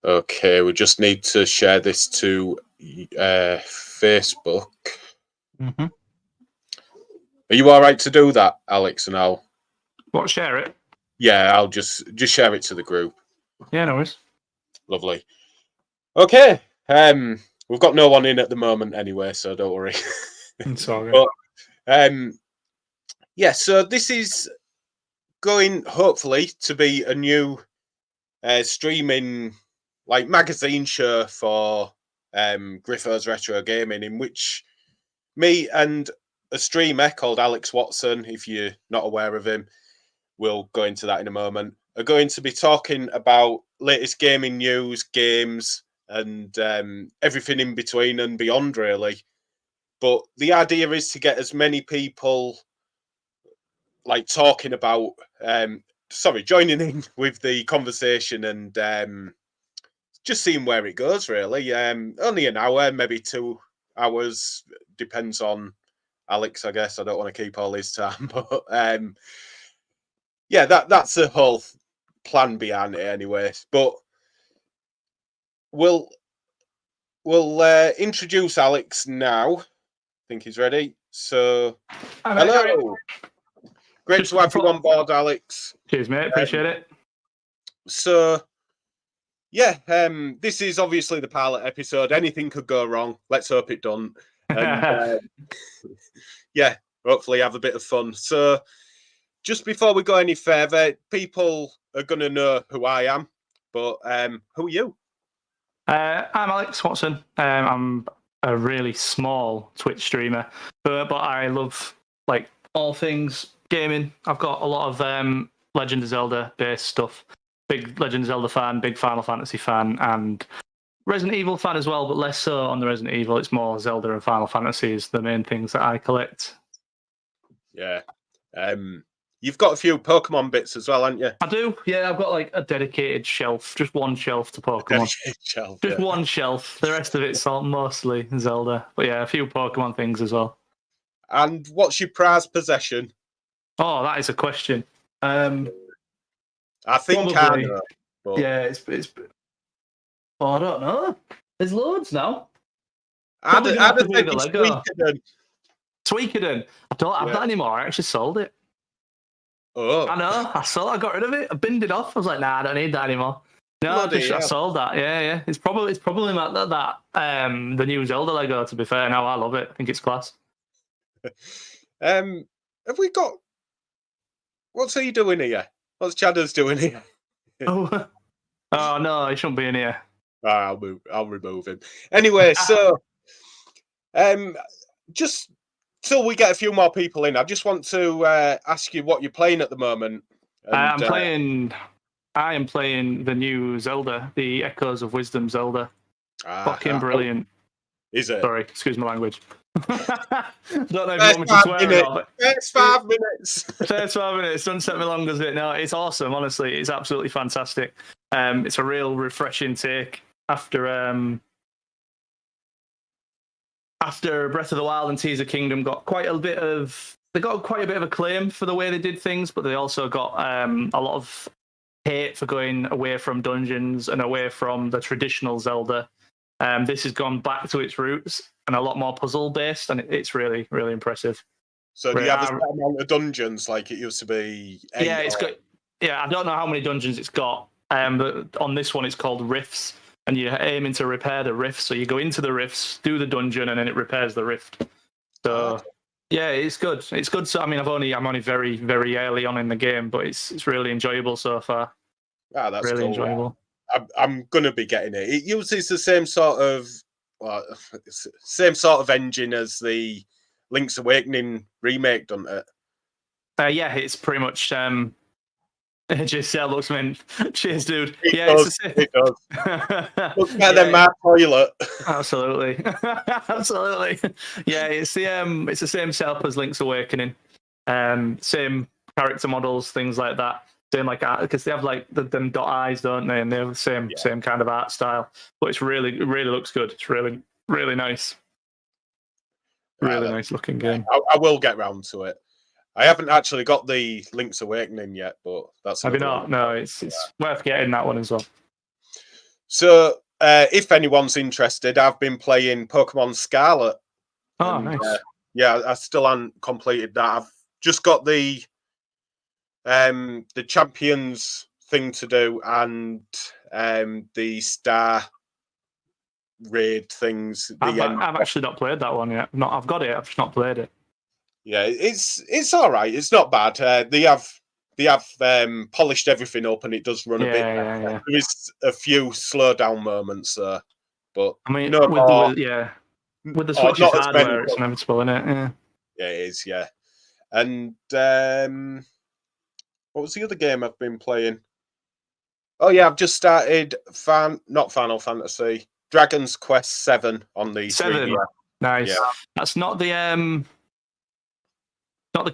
Okay, we just need to share this to Facebook. Mm-hmm. Are you all right to do that, Alex? And I'll share it? Yeah, I'll just share it to the group. Yeah, no worries. Lovely. Okay. We've got no one in at the moment anyway, so don't worry. It's all good. But yeah, so this is going hopefully to be a new streaming magazine show for Griffo's Retro Gaming, in which me and a streamer called Alex Watson, if you're not aware of him, we'll go into that in a moment, are going to be talking about latest gaming news, games, and everything in between and beyond, really. But the idea is to get as many people talking about, joining in with the conversation and just seeing where it goes, really. Only an hour, maybe 2 hours, depends on Alex, I guess. I don't want to keep all his time, but yeah, that's the whole plan behind it, anyway. But we'll introduce Alex now. I think he's ready. So, hello. Great to have you on board, Alex. Cheers, mate. Appreciate it. So, yeah, this is obviously the pilot episode. Anything could go wrong. Let's hope it don't. And yeah, hopefully have a bit of fun. So, just before we go any further, people are going to know who I am. But who are you? I'm Alex Watson. I'm a really small Twitch streamer, but I love all things gaming. I've got a lot of Legend of Zelda based stuff. Big Legend of Zelda fan, big Final Fantasy fan, and Resident Evil fan as well, but less so on the Resident Evil. It's more Zelda and Final Fantasy is the main things that I collect. Yeah. You've got a few Pokemon bits as well, haven't you? I do, yeah. I've got a dedicated shelf, just one shelf to Pokemon. Just one shelf. The rest of it's mostly Zelda. But yeah, a few Pokemon things as well. And what's your prized possession? Oh, that is a question. I think probably, I know. But... yeah, it's. Oh, I don't know. There's loads now. I'd have think it's Suikoden. Suikoden. I don't have that anymore. I actually sold it. Oh. I know. I got rid of it. I binned it off. I was like, nah, I don't need that anymore. No, I sold that. Yeah. It's probably like that the new Zelda Lego, to be fair. Now I love it. I think it's class. Have we got... What's he doing here? What's Chadder's doing here? Oh no, he shouldn't be in here. I'll remove him. Anyway, so just till we get a few more people in, I just want to ask you what you're playing at the moment. And, I am playing the new Zelda, the Echoes of Wisdom Zelda. Fucking brilliant. Is it? Sorry, excuse my language. I don't know if you want me to swear or not. First 5 minutes. First 5 minutes. Don't set me long, does it? No, it's awesome, honestly. It's absolutely fantastic. It's a real refreshing take after Breath of the Wild and Tears of Kingdom got quite a bit of acclaim for the way they did things, but they also got a lot of hate for going away from dungeons and away from the traditional Zelda. This has gone back to its roots and a lot more puzzle based, and it's really, really impressive. So do you have a set amount of dungeons like it used to be? Yeah, it's got. Yeah, I don't know how many dungeons it's got. But on this one, it's called Rifts, and you're aiming to repair the rifts. So you go into the rifts, do the dungeon, and then it repairs the rift. So yeah, it's good. It's good. So I mean, I'm only very, very early on in the game, but it's really enjoyable so far. Ah, that's really cool. Enjoyable. I'm gonna be getting it. It uses the same sort of engine as the Link's Awakening remake, doesn't it? Yeah, it's pretty much. JCL looks mean. Cheers, dude. It does. Looks better than my toilet. Absolutely, absolutely. Yeah, it's the same setup as Link's Awakening. Same character models, things like that. Same because they have them dot eyes, don't they? And they have the same kind of art style. But it really looks good. It's really, really nice. Really nice looking game. I will get round to it. I haven't actually got the Link's Awakening yet, but that's... Have you not? No, it's worth getting that one as well. So, if anyone's interested, I've been playing Pokemon Scarlet. Oh, nice. Yeah, I still haven't completed that. I've just got the champions thing to do and the star raid things. I've actually not played that one yet. I've got it. I've just not played it. Yeah, it's all right. It's not bad. They have polished everything up, and it does run a bit better. Yeah. There is a few slowdown moments there, but I mean, no with more. the Oh, Switch's not as many, hardware, it's inevitable, isn't it? Yeah. Yeah, it is. Yeah, and what was the other game I've been playing? Oh yeah, I've just started not Final Fantasy, Dragon's Quest 7 on the 7. 3DS. Nice. Yeah. That's not the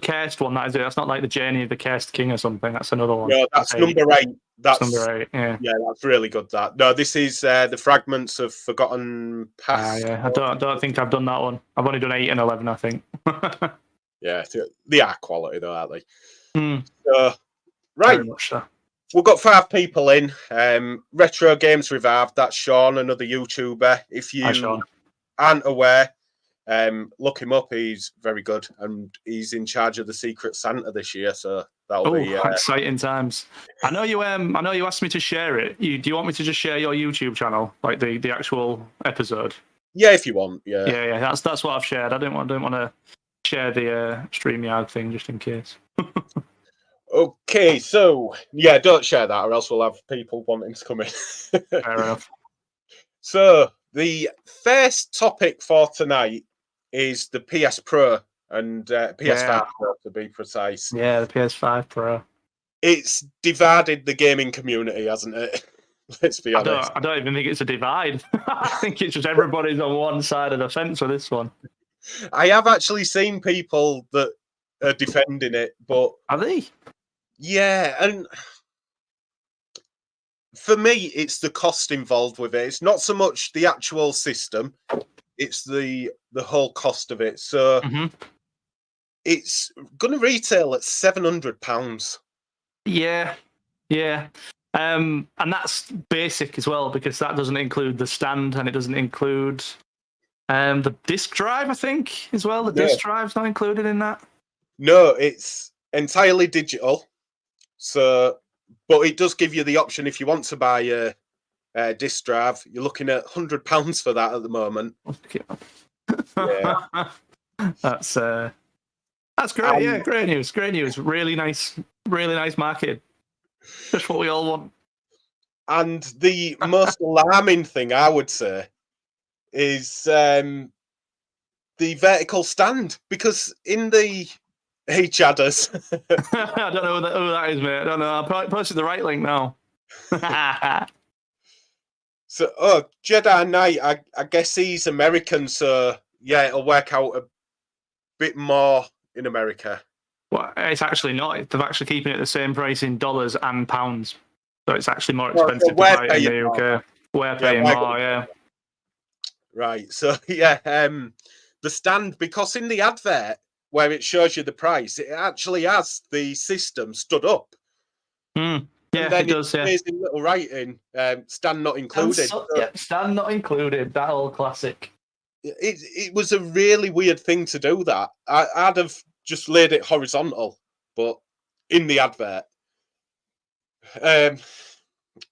cursed one, that is it. That's not like the Journey of the Cursed King or something. That's another one. No, that's number 8. That's number 8. Yeah. Yeah, that's really good. That no, this is the Fragments of Forgotten Past. Yeah. I don't think I've done that one. I've only done 8 and 11, I think. Yeah, they are quality though, aren't they? Very much so. We've got 5 people in. Retro Games Revived. That's Sean, another YouTuber. If you aren't aware, look him up. He's very good, and he's in charge of the Secret Santa this year. So that'll be exciting times. I know you. I know you asked me to share it. Do you want me to just share your YouTube channel, like the actual episode? Yeah, if you want. Yeah. Yeah. That's what I've shared. I don't want to share the StreamYard thing just in case. Okay, so yeah, don't share that, or else we'll have people wanting to come in. Fair enough. So the first topic for tonight is the PS Pro and PS5 Pro, to be precise. Yeah, the PS5 Pro. It's divided the gaming community, hasn't it? Let's be honest. I don't even think it's a divide. I think it's just everybody's on one side of the fence with this one. I have actually seen people that are defending it, but are they? Yeah, and for me, it's the cost involved with it. It's not so much the actual system; it's the whole cost of it. So it's going to retail at £700. Yeah. And that's basic as well, because that doesn't include the stand and it doesn't include the disc drive, I think, as well. The disc drive's not included in that. No, it's entirely digital. So, but it does give you the option if you want to buy a disc drive. You're looking at £100 for that at the moment. Yeah. That's great. Yeah, great news. Great news. Really nice marketing. Just what we all want. And the most alarming thing, I would say, is the vertical stand, because in the Chadders. I don't know who that is, mate. I don't know. I'll probably post the right link now. So, Jedi Knight, I guess he's American, so yeah, it'll work out a bit more in America. Well, it's actually not. They're actually keeping it the same price in dollars and pounds. So it's actually more expensive to buy it in the UK. We're paying more, yeah. Right, so yeah, the stand, because in the advert where it shows you the price, it actually has the system stood up. Yeah, it does. Yeah, in little writing, stand not included. Stand not included. That old classic. It was a really weird thing to do. That I'd have just laid it horizontal, but in the advert,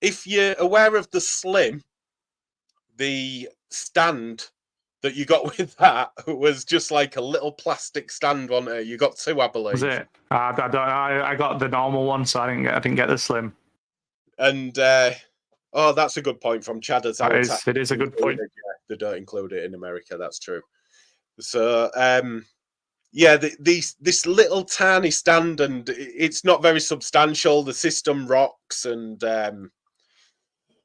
if you're aware of the Slim, the stand that you got with that was just like a little plastic stand on it. You got 2, I believe. Was it? I got the normal one, so I didn't get the Slim. And that's a good point from Chadders. It is a good point. Yeah, they don't include it in America. That's true. So this little tiny stand, and it's not very substantial. The system rocks, and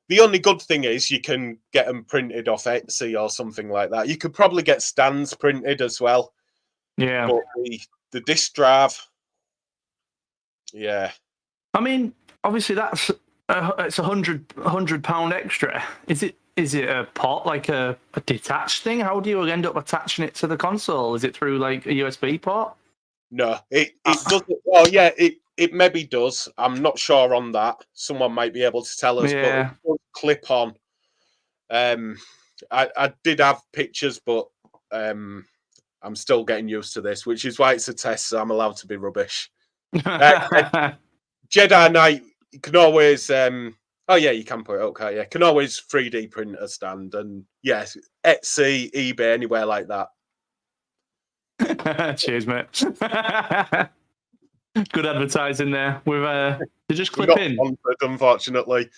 the only good thing is you can get them printed off Etsy or something like that. You could probably get stands printed as well. Yeah. But the disc drive, yeah. I mean, obviously it's £100 extra. Is it a port, like a detached thing? How do you end up attaching it to the console? Is it through like a USB port? No, it doesn't. Well, yeah, it maybe does. I'm not sure on that. Someone might be able to tell us. Yeah. But it does clip on. I did have pictures, but I'm still getting used to this, which is why it's a test, so I'm allowed to be rubbish. Jedi Knight, you can always oh yeah, you can put it okay, yeah. Can always 3D print a stand, and yes, Etsy, eBay, anywhere like that. Cheers, mate. Good advertising there. We've to just clip Not in. sponsored, unfortunately.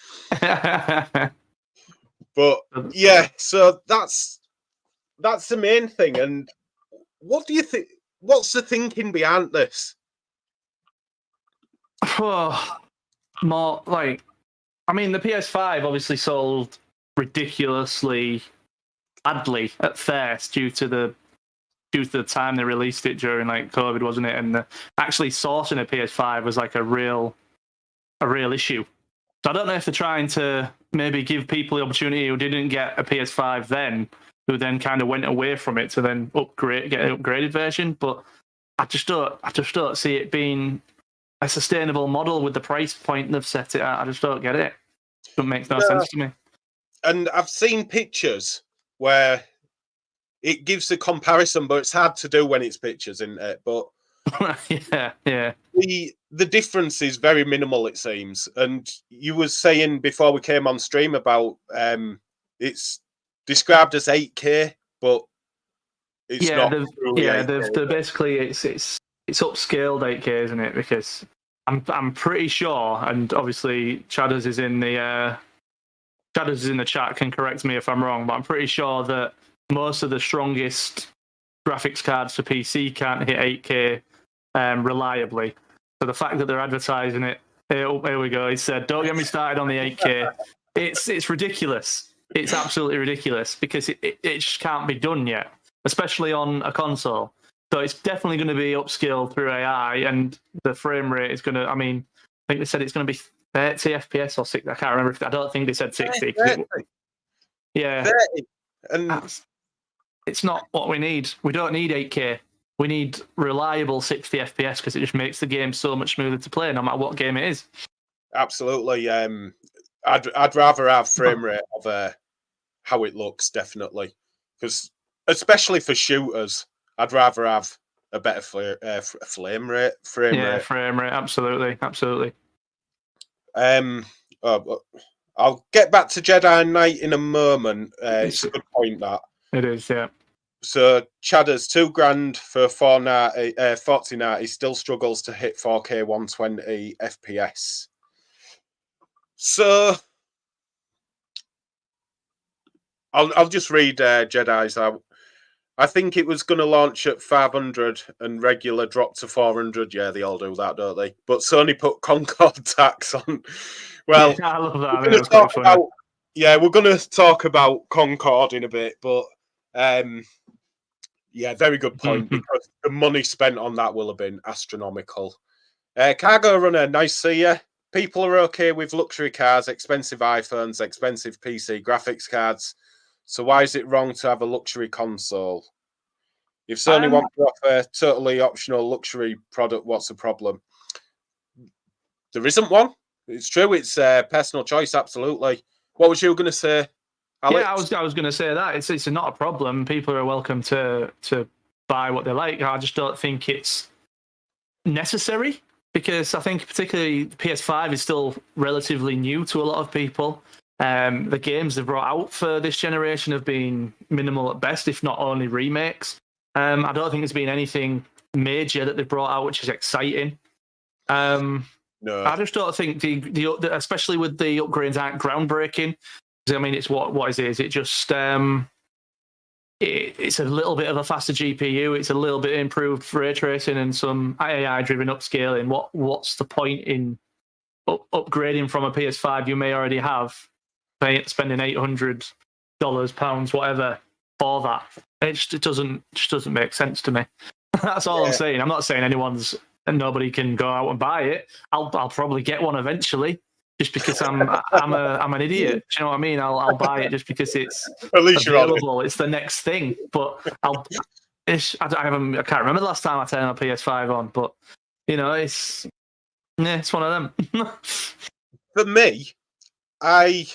But yeah, so that's the main thing. And what do you think? What's the thinking behind this? More like, I mean, the PS5 obviously sold ridiculously badly at first due to the time they released it during like COVID, wasn't it? And actually sourcing a PS5 was like a real issue. So I don't know if they're trying to maybe give people the opportunity who didn't get a PS5 then, who then kind of went away from it to then get an upgraded version. But I just don't see it being a sustainable model with the price point they've set it at. I just don't get it. It makes no sense to me. And I've seen pictures where it gives a comparison, but it's hard to do when it's pictures, isn't it? But yeah. The difference is very minimal, it seems. And you were saying before we came on stream about it's described as 8K, but it's not. They're basically it's upscaled 8K, isn't it? Because I'm pretty sure, and obviously Chadders is in the chat, can correct me if I'm wrong, but I'm pretty sure that most of the strongest graphics cards for PC can't hit 8K reliably. So the fact that they're advertising it, here we go. He said, "Don't get me started on the 8K." It's ridiculous. It's absolutely ridiculous because it just can't be done yet, especially on a console. So it's definitely going to be upscaled through AI, and the frame rate is going to. I mean, I think they said it's going to be 30 FPS or 60. I can't remember. I don't think they said 60. 30. Yeah, 30. And it's not what we need. We don't need 8K. We need reliable 60 FPS because it just makes the game so much smoother to play, no matter what game it is. Absolutely. I'd rather have frame rate of how it looks, definitely, because especially for shooters, I'd rather have a better frame rate. Frame rate. Absolutely. I'll get back to Jedi Knight in a moment. It's a good point that it is, yeah. So Chadders $2,000 for 4090 still struggles to hit 4K 120 FPS. So I'll just read Jedi's out. I think it was going to launch at 500 and regular drop to 400. Yeah, they all do that, don't they? But Sony put Concord tax on. Well, yeah, I love that. We're going to talk about Concord in a bit, but yeah, very good point, because the money spent on that will have been astronomical. Cargo Runner, nice to see you. People are okay with luxury cars, expensive iPhones, expensive PC graphics cards. So why is it wrong to have a luxury console? If Sony want to offer a totally optional luxury product, what's the problem? There isn't one. It's true. It's personal choice, absolutely. What was you going to say, Alex? Yeah, I was going to say that it's not a problem. People are welcome to buy what they like. I just don't think it's necessary, because I think particularly the PS5 is still relatively new to a lot of people. The games they've brought out for this generation have been minimal at best, if not only remakes. I don't think there's been anything major that they've brought out which is exciting. No, I just don't think the especially with the upgrades aren't groundbreaking. I mean, it's what is it? Is it just it's a little bit of a faster GPU, it's a little bit improved ray tracing and some AI-driven upscaling. What's the point in upgrading from a PS5 you may already have, spending $800, pounds, whatever, for that? It just doesn't make sense to me. That's all I'm saying. I'm not saying nobody can go out and buy it. I'll probably get one eventually, just because I'm an idiot. Do you know what I mean? I'll buy it just because it's at least available. It's the next thing. But I can't remember the last time I turned my PS5 on. But it's one of them. For me, I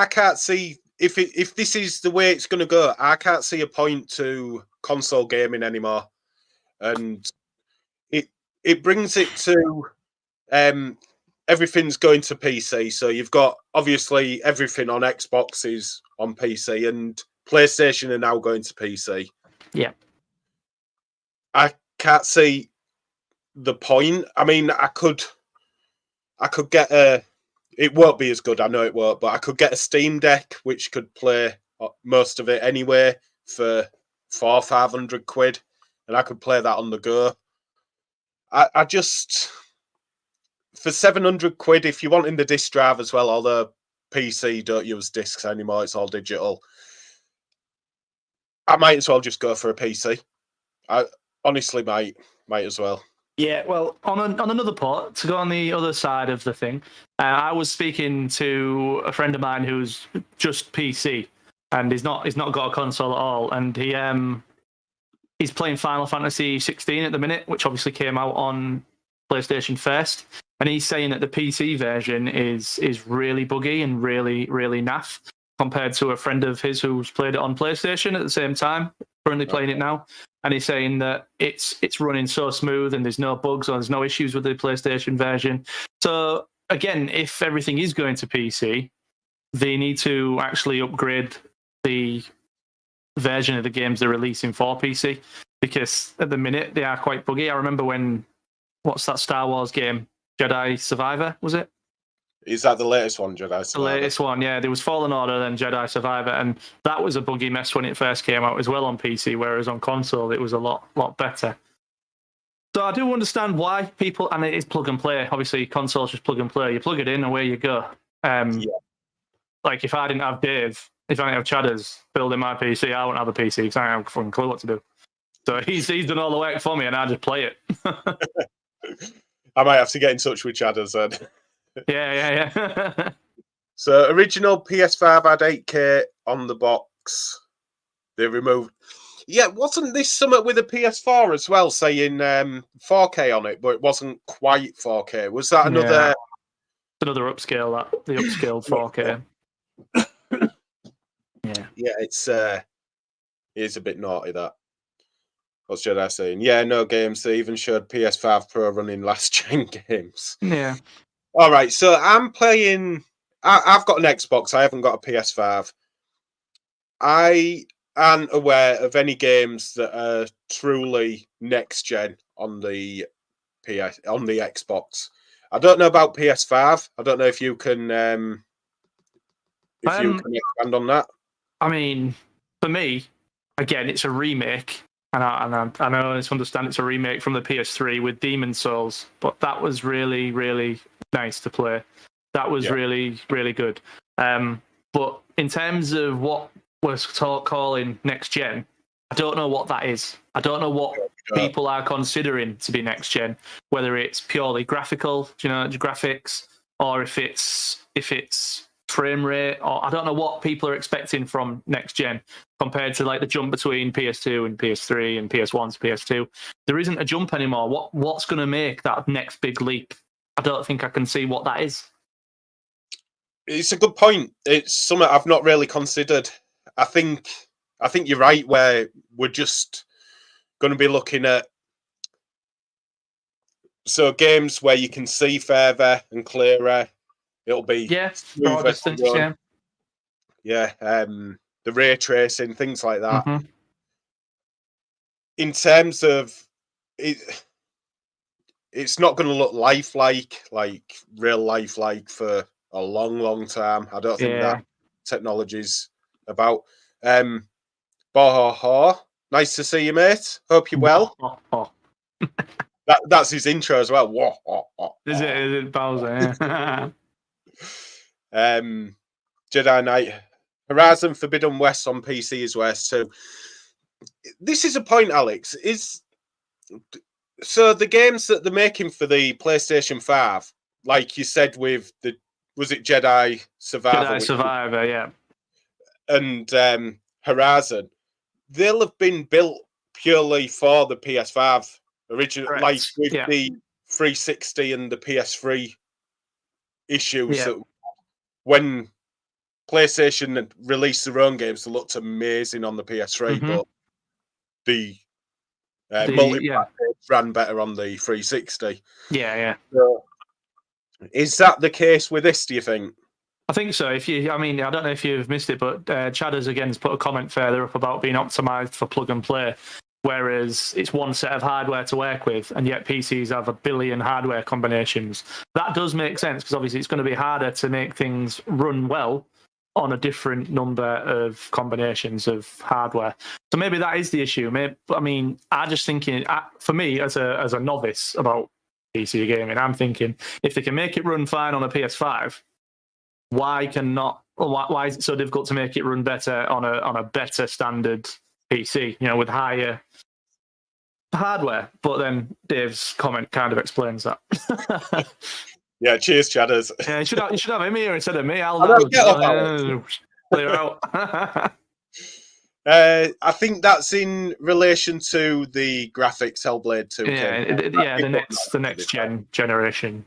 can't see if this is the way it's going to go, I can't see a point to console gaming anymore, and it brings it to everything's going to PC. So you've got obviously everything on Xbox is on PC, and PlayStation are now going to PC. Yeah. I can't see the point. I mean, I could get a. It won't be as good. I know it won't, but I could get a Steam Deck which could play most of it anyway for £400-500, and I could play that on the go. I just for £700 if you want in the disc drive as well. Although PC don't use discs anymore; it's all digital. I might as well just go for a PC. I honestly might as well. Yeah, well, on another part, to go on the other side of the thing, I was speaking to a friend of mine who's just PC, and he's not got a console at all, and he's playing Final Fantasy 16 at the minute, which obviously came out on PlayStation first, and he's saying that the PC version is really buggy and really naff compared to a friend of his who's played it on PlayStation at the same time, currently playing it now. And he's saying that it's running so smooth and there's no bugs or there's no issues with the PlayStation version. So again, if everything is going to PC, they need to actually upgrade the version of the games they're releasing for PC, because at the minute they are quite buggy. I remember what's that Star Wars game? Jedi Survivor, was it? Is that the latest one, Jedi Survivor? The latest one, yeah. There was Fallen Order, then Jedi Survivor, and that was a buggy mess when it first came out as well on PC, whereas on console it was a lot better. So I do understand why people, and it is plug and play. Obviously, console's just plug and play. You plug it in, away you go. Like if I didn't have Dave, if I didn't have Chadders building my PC, I wouldn't have a PC because I don't have a fucking clue what to do. So he's done all the work for me, and I just play it. I might have to get in touch with Chadders then. Yeah. So original PS5 had 8K on the box. They removed. Yeah, wasn't this something with a PS4 as well, saying 4K on it, but it wasn't quite 4K? Was that another? Yeah. Another upscale. The upscaled 4K. Yeah, it's a bit naughty that. What should I say? Yeah, no games. They even showed PS5 Pro running last gen games. Yeah. All right, so I'm playing. I've got an Xbox. I haven't got a PS5. I aren't aware of any games that are truly next gen on the Xbox. I don't know about PS5. I don't know if you can expand on that. I mean, for me, again, it's a remake, and I know I understand it's a remake from the PS3 with Demon Souls, but that was really nice to play. That was really good. But in terms of what we're calling next gen, I don't know what that is. I don't know what people are considering to be next gen, whether it's purely graphical, graphics, or if it's frame rate, or I don't know what people are expecting from next gen compared to like the jump between PS2 and PS3 and PS1 to PS2. There isn't a jump anymore. What's going to make that next big leap? I don't think I can see what that is. It's a good point. It's something I've not really considered. I think you're right, where we're just going to be looking at games where you can see further and clearer. It'll be broad distance, the ray tracing, things like that. Mm-hmm. In terms of it, it's not going to look lifelike, like real lifelike for a long time. I don't think that technology's about. Bohoho, nice to see you, mate. Hope you're well. That's his intro as well. Is it Bowser? Yeah. Jedi Knight, Horizon Forbidden West on PC is worse too. This is a point, Alex. So the games that they're making for the PlayStation 5, like you said, was it Jedi Survivor? Jedi Survivor, yeah. And Horizon, they'll have been built purely for the PS5 original, like with the 360 and the PS3 issues. That when PlayStation released their own games that looked amazing on the PS3, but the multiplayer ran better on the 360. Yeah. So, is that the case with this, do you think? I think so. I don't know if you've missed it, but Chadders again has put a comment further up about being optimized for plug and play, whereas it's one set of hardware to work with, and yet PCs have 1 billion hardware combinations. That does make sense because obviously it's going to be harder to make things run well on a different number of combinations of hardware. So maybe that is the issue. I'm just thinking, for me as a novice about PC gaming, I'm thinking if they can make it run fine on a PS5. Why is it so difficult to make it run better on a better standard PC, with higher hardware? But then Dave's comment kind of explains that. Yeah, cheers, Chadders. Yeah, you should have him here instead of me. Clear out. I think that's in relation to the graphics Hellblade 2. The next generation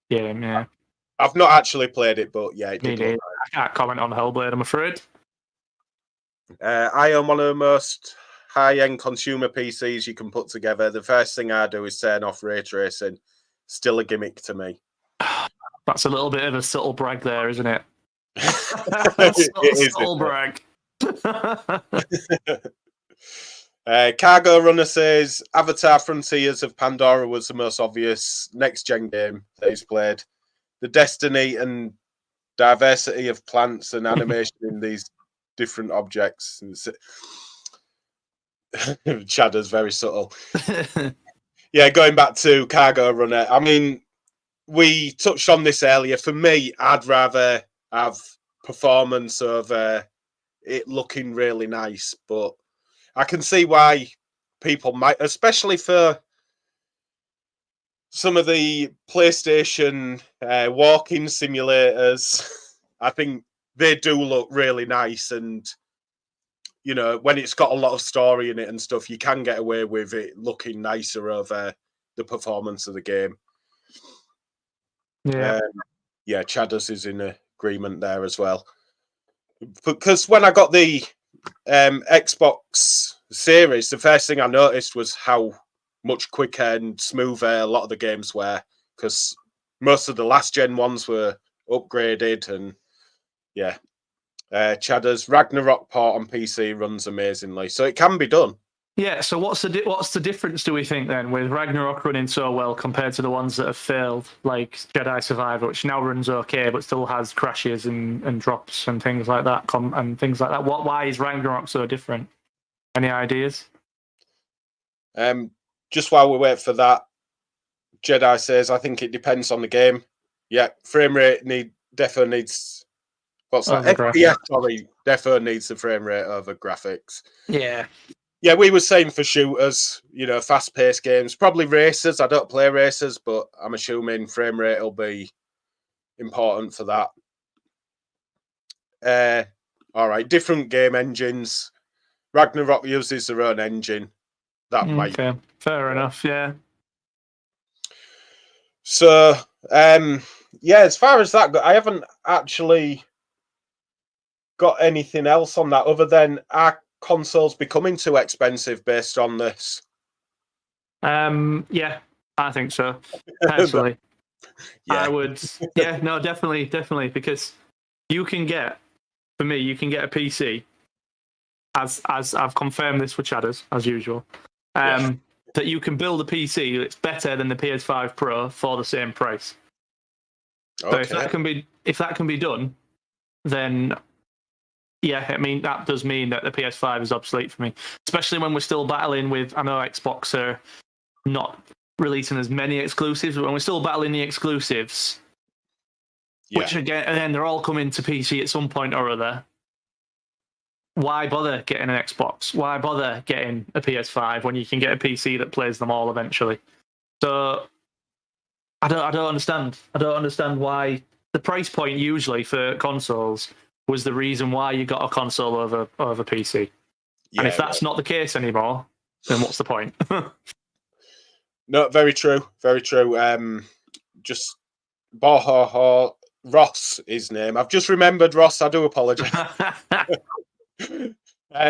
game. Yeah. I've not actually played it, but yeah, it did look nice. I can't comment on Hellblade, I'm afraid. I am one of the most high-end consumer PCs you can put together. The first thing I do is turn off ray tracing. Still a gimmick to me. That's a little bit of a subtle brag there, isn't it? Subtle brag. Cargo Runner says Avatar Frontiers of Pandora was the most obvious next-gen game that he's played. The destiny and diversity of plants and animation in these different objects. Chadder's very subtle. Yeah, going back to Cargo Runner, I mean, we touched on this earlier. For me, I'd rather have performance over it looking really nice, but I can see why people might, especially for some of the PlayStation walking simulators. I think they do look really nice, and when it's got a lot of story in it and stuff, you can get away with it looking nicer over the performance of the game. Yeah, Chadders is in agreement there as well. Because when I got the Xbox Series, the first thing I noticed was how much quicker and smoother a lot of the games were, because most of the last gen ones were upgraded. And Chadder's Ragnarok port on PC runs amazingly, so it can be done. Yeah, so what's the difference, do we think, then, with Ragnarok running so well compared to the ones that have failed, like Jedi Survivor, which now runs okay but still has crashes and drops and things like that, Why is Ragnarok so different? Any ideas? Just while we wait for that, Jedi says, I think it depends on the game. Yeah, frame rate defo needs... What's that? FPS, sorry, defo needs the frame rate over graphics. Yeah. Yeah, we were saying for shooters, fast-paced games. Probably racers. I don't play racers, but I'm assuming frame rate will be important for that. All right, different game engines. Ragnarok uses their own engine. That might... Okay, fair enough, yeah. So, as far as that goes, I haven't actually got anything else on that other than are consoles becoming too expensive based on this? Yeah, I think so. Personally, yeah. I would. Yeah, no, definitely, because you can get a PC. As I've confirmed this for Chadders, as usual, that you can build a PC that's better than the PS5 Pro for the same price. Okay. So if that can be done, then yeah, I mean that does mean that the PS5 is obsolete for me, especially when we're still battling with. I know Xbox are not releasing as many exclusives, but when we're still battling the exclusives, which again, and then they're all coming to PC at some point or other. Why bother getting an Xbox? Why bother getting a PS5 when you can get a PC that plays them all eventually? So I don't understand. I don't understand why the price point usually for consoles was the reason why you got a console over PC. And if that's not the case anymore, then what's the point? No, very true. Very true. Just Bohoho Ross, his name. I've just remembered Ross. I do apologise.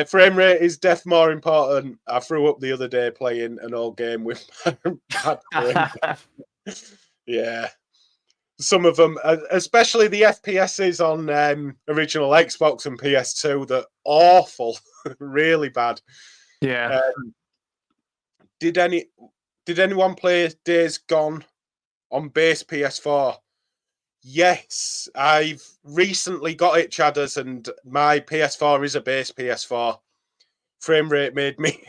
Frame rate is death more important. I threw up the other day playing an old game with bad frame. Yeah. Some of them, especially the FPSs on original Xbox and PS2, they're awful, really bad. Yeah. Did anyone play Days Gone on base PS4? Yes, I've recently got it, Chadders, and my PS4 is a base PS4. Frame rate made me.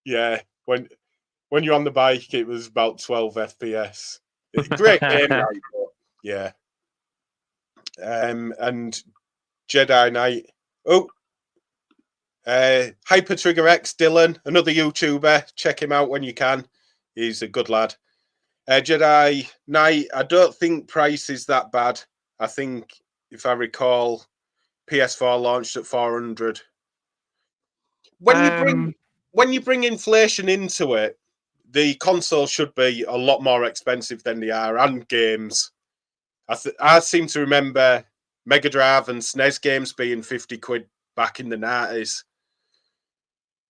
Yeah, when you're on the bike, it was about 12 FPS. Great game, right? But yeah. And Jedi Knight. Oh, Hyper Trigger X Dylan, another YouTuber. Check him out when you can. He's a good lad. Jedi Knight. I don't think price is that bad. I think, if I recall, PS4 launched at 400. When you bring inflation into it, the console should be a lot more expensive than they are, and games. I seem to remember Mega Drive and SNES games being 50 quid back in the 90s.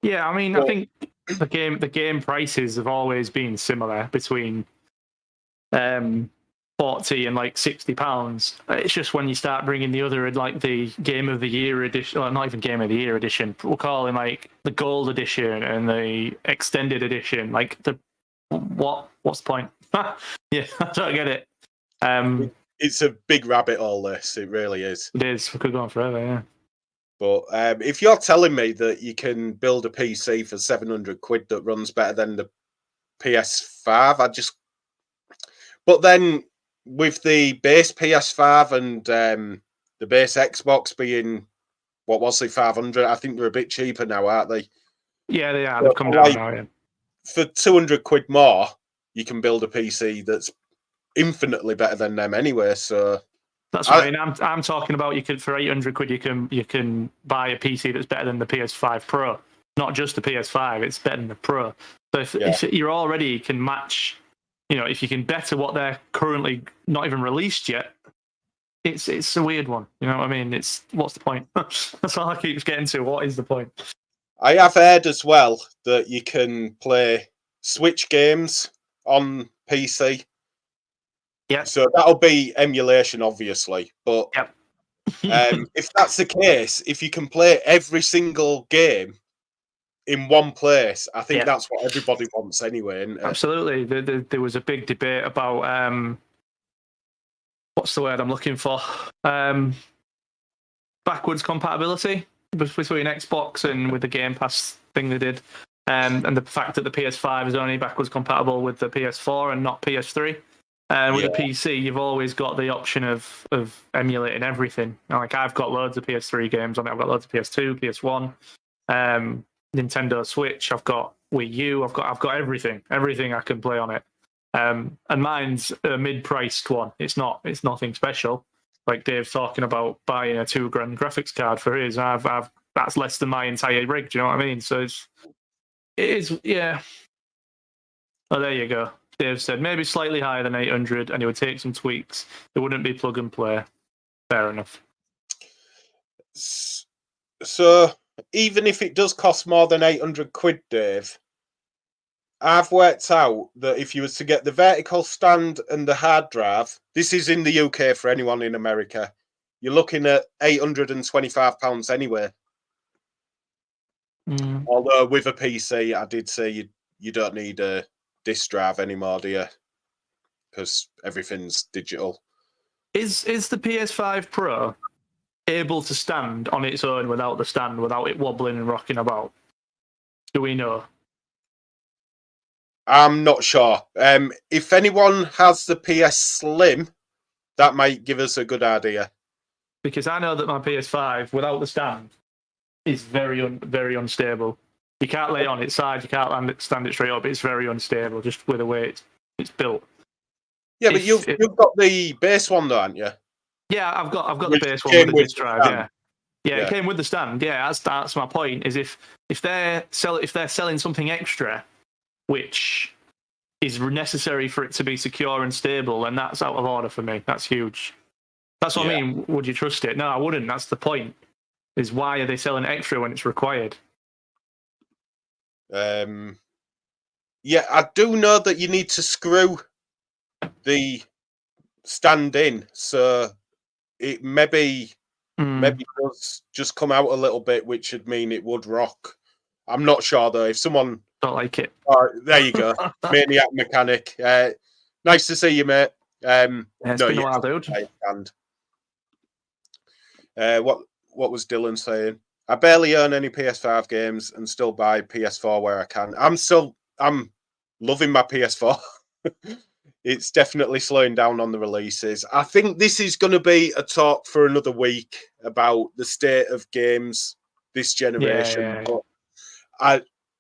Yeah, I mean, I think the game prices have always been similar between 40 and like £60. It's just when you start bringing the other, like the Game of the Year edition, or not even Game of the Year edition, we'll call it like the Gold edition and the Extended edition. Like what's the point? Yeah, I don't get it. It's a big rabbit hole, this. It really is. It is. We could go on forever, yeah. But if you're telling me that you can build a PC for 700 quid that runs better than the PS5, I just... But then with the base PS5 and the base Xbox being, what was it, 500, I think they're a bit cheaper now, aren't they? Yeah, they are. They've come down now, yeah. For 200 quid more, you can build a PC that's infinitely better than them anyway, so... That's right. I'm talking about, you could, for 800 quid, you can buy a PC that's better than the PS5 Pro. Not just the PS5, it's better than the Pro. So if you already can match, if you can better what they're currently not even released yet, it's a weird one. You know what I mean? What's the point? That's all I keep getting to. What is the point? I have heard as well that you can play Switch games on PC. Yeah. So that'll be emulation, obviously. But yep. If that's the case, if you can play every single game in one place, I think that's what everybody wants anyway. Isn't it? Absolutely. There was a big debate about what's the word I'm looking for? Backwards compatibility between Xbox and with the Game Pass thing they did, and the fact that the PS5 is only backwards compatible with the PS4 and not PS3. With a PC, you've always got the option of emulating everything. Like, I've got loads of PS3 games on it. I've got loads of PS2, PS1, Nintendo Switch. I've got Wii U. I've got everything I can play on it. And mine's a mid-priced one. It's nothing special. Like Dave's talking about buying a $2,000 graphics card for his. That's less than my entire rig. Do you know what I mean? So it is. Yeah. Oh, there you go. Dave said maybe slightly higher than 800, and it would take some tweaks. It wouldn't be plug and play. Fair enough. So even if it does cost more than 800 quid, Dave, I've worked out that if you was to get the vertical stand and the hard drive, this is in the UK for anyone in America, you're looking at £825 anyway. Although with a PC, I did say you don't need a disk drive anymore, do you? Because everything's digital. Is the PS5 Pro able to stand on its own without the stand, without it wobbling and rocking about? Do we know? I'm not sure. If anyone has the PS Slim, that might give us a good idea. Because I know that my PS5 without the stand is very unstable. You can't lay it on its side. You can't stand it straight up. It's very unstable, just with the way it's built. Yeah, but you've got the base one, though, haven't you? Yeah, I've got the base one with the disk drive. Yeah, it came with the stand. Yeah, that's my point. Is if they're selling something extra, which is necessary for it to be secure and stable, and that's out of order for me. That's huge. That's what I mean. Would you trust it? No, I wouldn't. That's the point. Is why are they selling extra when it's required? Yeah, I do know that you need to screw the stand in, so it maybe does just come out a little bit, which would mean it would rock. I'm not sure though. If someone don't like it, there you go, Maniac Mechanic. Nice to see you, mate. It's been a while, dude. What was Dylan saying? I barely own any PS5 games and still buy PS4 where I can. I'm loving my PS4. It's definitely slowing down on the releases. I think this is going to be a talk for another week about the state of games this generation. But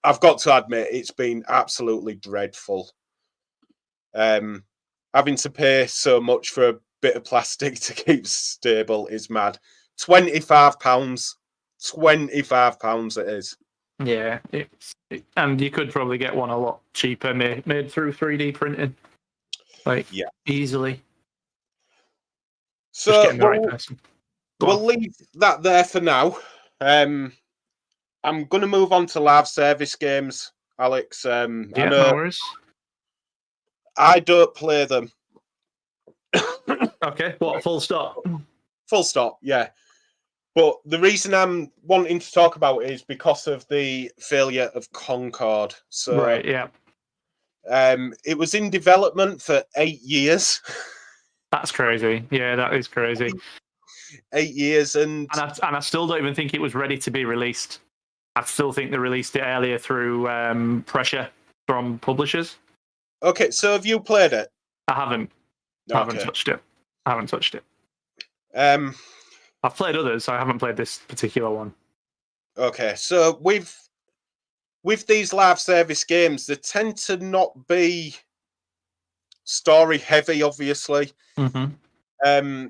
I've got to admit, it's been absolutely dreadful. Having to pay so much for a bit of plastic to keep stable is mad. £25. £25 it is. Yeah, and you could probably get one a lot cheaper, made through 3D printing, easily. So just getting the right person. We'll leave that there for now. I'm going to move on to live service games, Alex. No worries. I don't play them. Okay, what? Full stop. Full stop. Yeah. But the reason I'm wanting to talk about it is because of the failure of Concord. So, right, yeah. It was in development for 8 years. That's crazy. Yeah, that is crazy. 8 years, and I still don't even think it was ready to be released. I still think they released it earlier through pressure from publishers. Okay, so have you played it? I haven't. Okay. I haven't touched it. I've played others. I haven't played this particular one. Okay, so with these live service games, they tend to not be story heavy, obviously. Mm-hmm.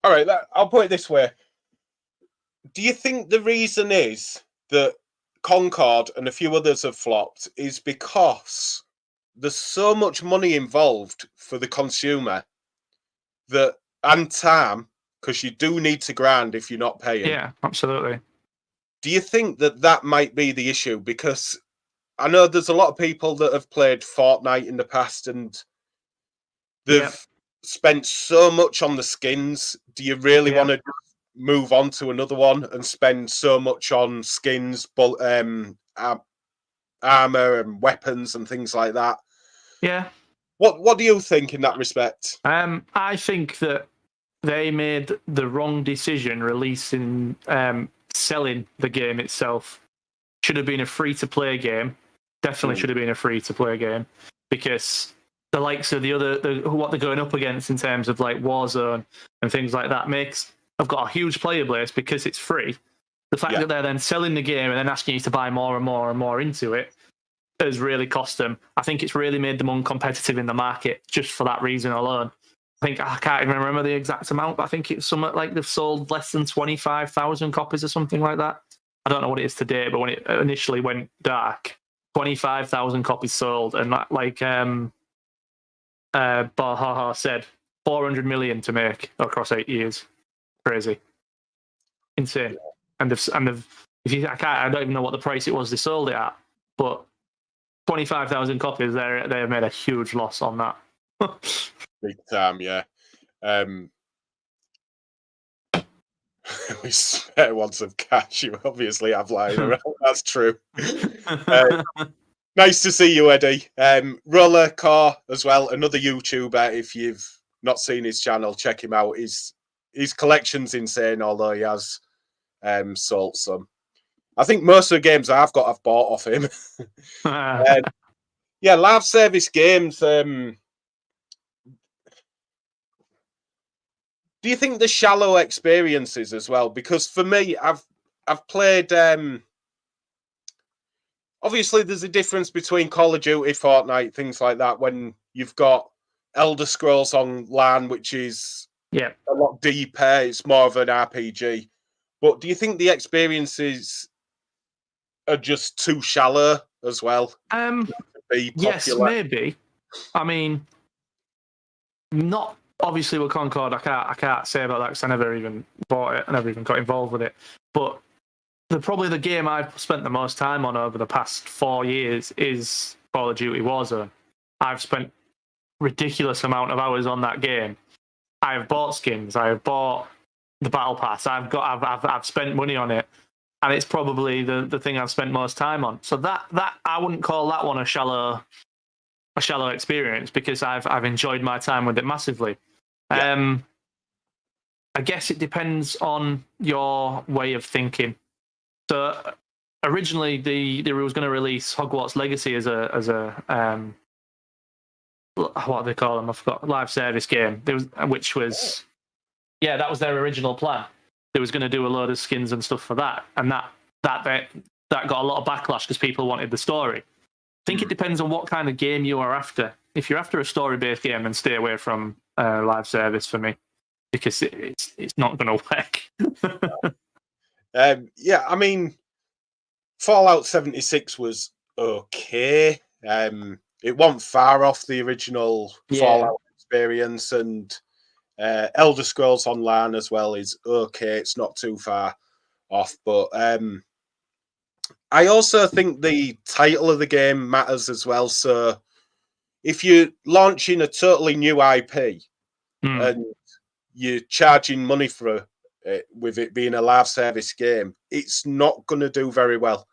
All right, I'll put it this way. Do you think the reason is that Concord and a few others have flopped is because there's so much money involved for the consumer and time, because you do need to grind if you're not paying? Yeah, absolutely. Do you think that might be the issue? Because I know there's a lot of people that have played Fortnite in the past and they've spent so much on the skins. Do you really want to move on to another one and spend so much on skins, armor and weapons and things like that? Yeah. What do you think in that respect? I think that they made the wrong decision releasing, selling the game itself. Should have been a free-to-play game. Definitely should have been a free-to-play game, because the likes of what they're going up against in terms of like Warzone and things like that I've got a huge player base because it's free. The fact that they're then selling the game and then asking you to buy more and more and more into it has really cost them. I think it's really made them uncompetitive in the market just for that reason alone. I can't even remember the exact amount, but I think it's something like they've sold less than 25,000 copies or something like that. I don't know what it is today, but when it initially went dark, 25,000 copies sold, and Bahaha said 400 million to make across 8 years. Crazy, insane. And I don't even know what the price it was they sold it at, but 25,000 copies, they have made a huge loss on that. Big time, yeah. We spare once of cash. You obviously have lying around. That's true. Nice to see you, Eddie. Roller Car as well, another YouTuber. If you've not seen his channel, check him out. His collection's insane, although he has sold some. I think most of the games I've bought off him. Yeah, live service games. Do you think the shallow experiences as well? Because for me, I've played. Obviously, there's a difference between Call of Duty, Fortnite, things like that. When you've got Elder Scrolls Online, which is a lot deeper, it's more of an RPG. But do you think the experiences are just too shallow as well? Be Yes, popular. maybe. I mean, not obviously with Concord. I can't say about that because I never even bought it. I never even got involved with it. But probably the game I've spent the most time on over the past 4 years is Call of Duty Warzone. I've spent ridiculous amount of hours on that game. I have bought skins. I have bought the battle pass. I've spent money on it, and it's probably the thing I've spent most time on. So that I wouldn't call that one a shallow experience because I've enjoyed my time with it massively. Yeah. I guess it depends on your way of thinking. So originally, they was going to release Hogwarts Legacy as a what do they call them? I forgot. Live service game. That was their original plan. They was going to do a load of skins and stuff for that, and that got a lot of backlash because people wanted the story. I think it depends on what kind of game you are after. If you're after a story-based game, then stay away from live service for me because it's not going to work. Yeah, I mean, Fallout 76 was okay. It wasn't far off the original Fallout experience, and Elder Scrolls Online as well is okay. It's not too far off, but I also think the title of the game matters as well. So if you're launching a totally new IP and you're charging money for it, with it being a live service game, it's not going to do very well.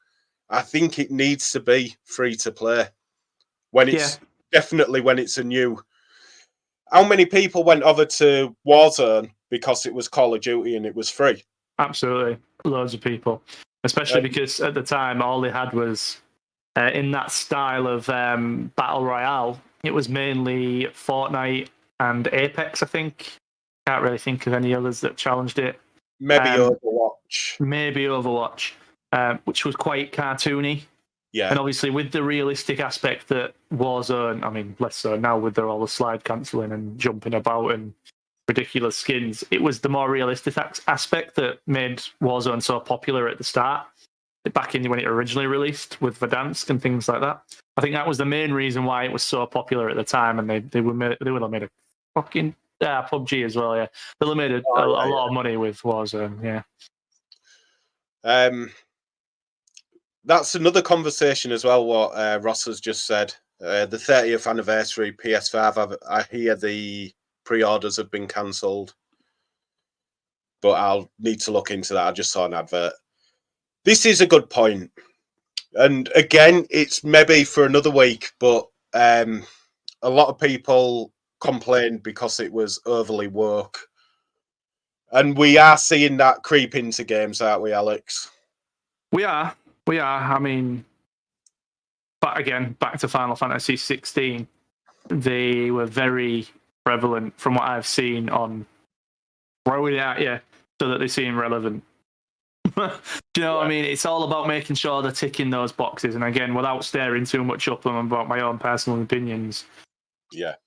I think it needs to be free to play when it's definitely when it's a new. How many people went over to Warzone because it was Call of Duty and it was free? Absolutely, loads of people, especially because at the time all they had was in that style of battle royale. It was mainly Fortnite and Apex, I think. Can't really think of any others that challenged it. Maybe Overwatch. Which was quite cartoony. Yeah. And obviously with the realistic aspect that Warzone, I mean, less so now with all the slide cancelling and jumping about and ridiculous skins, it was the more realistic aspect that made Warzone so popular at the start, back in when it originally released with Verdansk and things like that. I think that was the main reason why it was so popular at the time, and they would have made a fucking PUBG as well. Yeah, they'll have made a lot of money with Warzone. Yeah. That's another conversation as well. What Ross has just said. The 30th anniversary PS5. I hear the pre-orders have been cancelled, but I'll need to look into that. I just saw an advert. This is a good point, and again, it's maybe for another week. But a lot of people complained because it was overly woke, and we are seeing that creep into games, aren't we, Alex? We are. I mean, but again, back to Final Fantasy 16, they were very prevalent from what I've seen on throwing it at you so that they seem relevant. Do you know what I mean? It's all about making sure they're ticking those boxes. And again, without staring too much up them about my own personal opinions,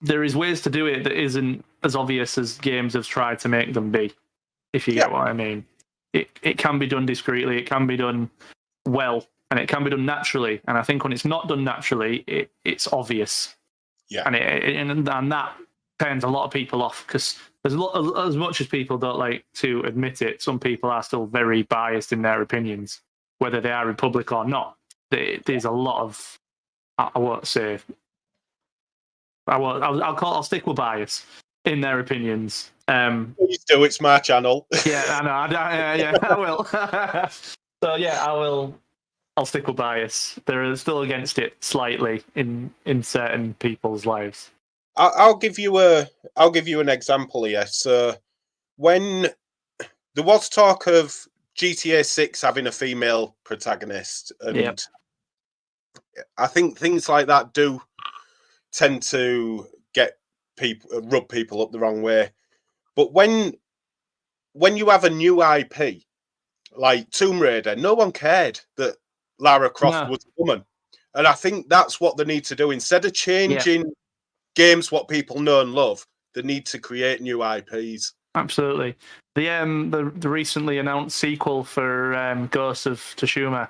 there is ways to do it that isn't as obvious as games have tried to make them be, if you get what I mean. It can be done discreetly, it can be done well, and it can be done naturally. And I think when it's not done naturally, it's obvious. Yeah. And that turns a lot of people off because as much as people don't like to admit it, some people are still very biased in their opinions, whether they are Republic or not. There's a lot of, I'll stick with bias in their opinions. Please do, it's my channel. Yeah, I know. I will. So yeah, I'll stick with bias. They're still against it slightly in certain people's lives. I'll give you an example here. So when there was talk of GTA 6 having a female protagonist, and I think things like that do tend to rub people up the wrong way. But when you have a new IP like Tomb Raider, no one cared that Lara Croft was a woman, and I think that's what they need to do instead of changing games what people know and love. They need to create new IPs. Absolutely. The recently announced sequel for Ghost of Tsushima,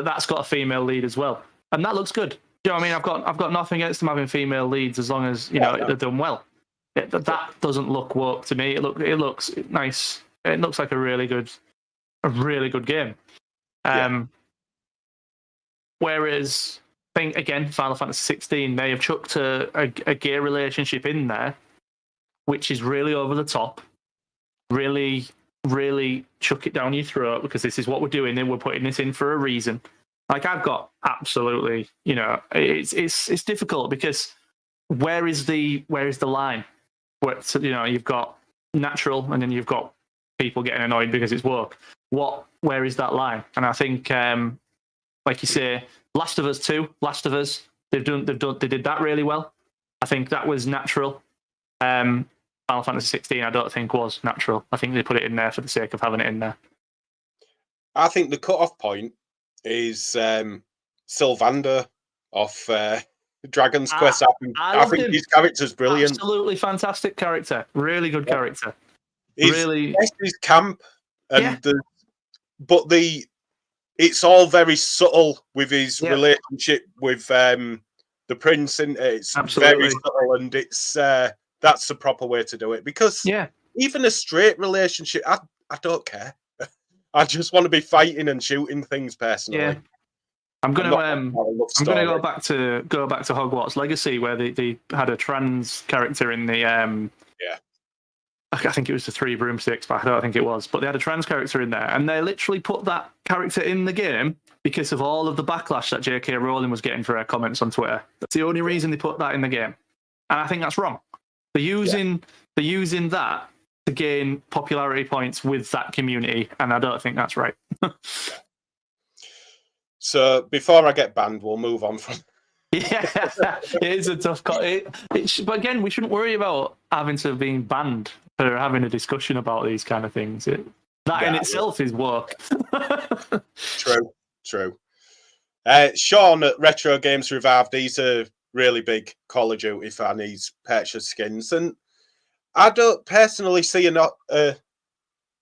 that's got a female lead as well, and that looks good. Do you know what I mean? I've got nothing against them having female leads as long as they're done well. That doesn't look woke to me. It looks nice. It looks like a really good game. Whereas I think again, Final Fantasy 16, they have chucked a gay relationship in there, which is really over the top. Really, really chuck it down your throat because this is what we're doing and we're putting this in for a reason. Like I've got absolutely, it's difficult because where is the line? Where you've got natural and then you've got people getting annoyed because it's woke. Where is that line? And I think, like you say, Last of Us 2, Last of Us, they did that really well. I think that was natural. Final Fantasy 16, I don't think was natural. I think they put it in there for the sake of having it in there. I think the cut-off point is Sylvander off Dragon's Quest. I think his character's brilliant. Absolutely fantastic character. Really good character. His camp, and it's all very subtle with his relationship with the prince, and it's very subtle, and it's that's the proper way to do it. Because even a straight relationship, I don't care. I just want to be fighting and shooting things personally. Yeah. I'm gonna go back to Hogwarts Legacy, where they had a trans character in the I think it was the 3 Broomsticks, but I don't think it was. But they had a trans character in there, and they literally put that character in the game because of all of the backlash that J.K. Rowling was getting for her comments on Twitter. That's the only reason they put that in the game, and I think that's wrong. They're using that to gain popularity points with that community, and I don't think that's right. So before I get banned, we'll move on from. Yeah, it is a tough cut. But again, we shouldn't worry about having to be banned for having a discussion about these kind of things. That in itself is work. True. Sean at Retro Games Revived, he's a really big Call of Duty fan. He's purchased skins, and I don't personally see an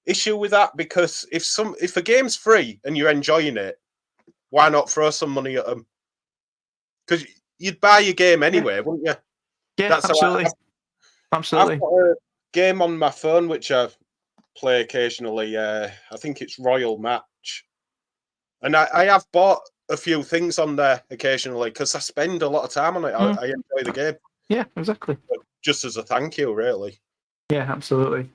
issue with that, because if a game's free and you're enjoying it, why not throw some money at them? Because you'd buy your game anyway, wouldn't you? Yeah, that's absolutely. Absolutely. I've got a game on my phone which I play occasionally. I think it's Royal Match, and I have bought a few things on there occasionally because I spend a lot of time on it. I enjoy the game. Yeah, exactly. But just as a thank you, really. Yeah, absolutely.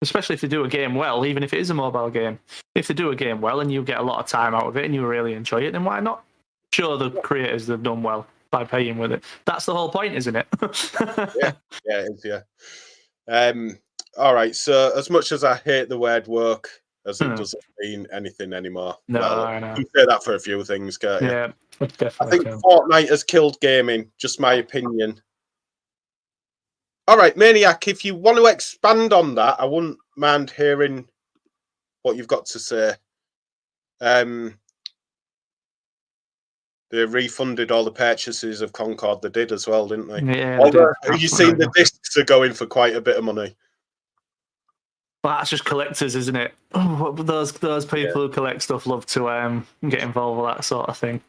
Especially if they do a game well, even if it is a mobile game. If they do a game well and you get a lot of time out of it and you really enjoy it, then why not show the creators they've done well by paying with it? That's the whole point, isn't it? Yeah, it is, yeah. All right, so as much as I hate the word work, as it doesn't mean anything anymore. No, I know. You can say that for a few things, can't you? Yeah, definitely. I think Fortnite has killed gaming, just my opinion. All right, Maniac, if you want to expand on that, I wouldn't mind hearing what you've got to say. They refunded all the purchases of Concord. They did as well, didn't they? Yeah. You seen the discs are going for quite a bit of money. Well, that's just collectors, isn't it? Oh, those people who collect stuff love to get involved with that sort of thing.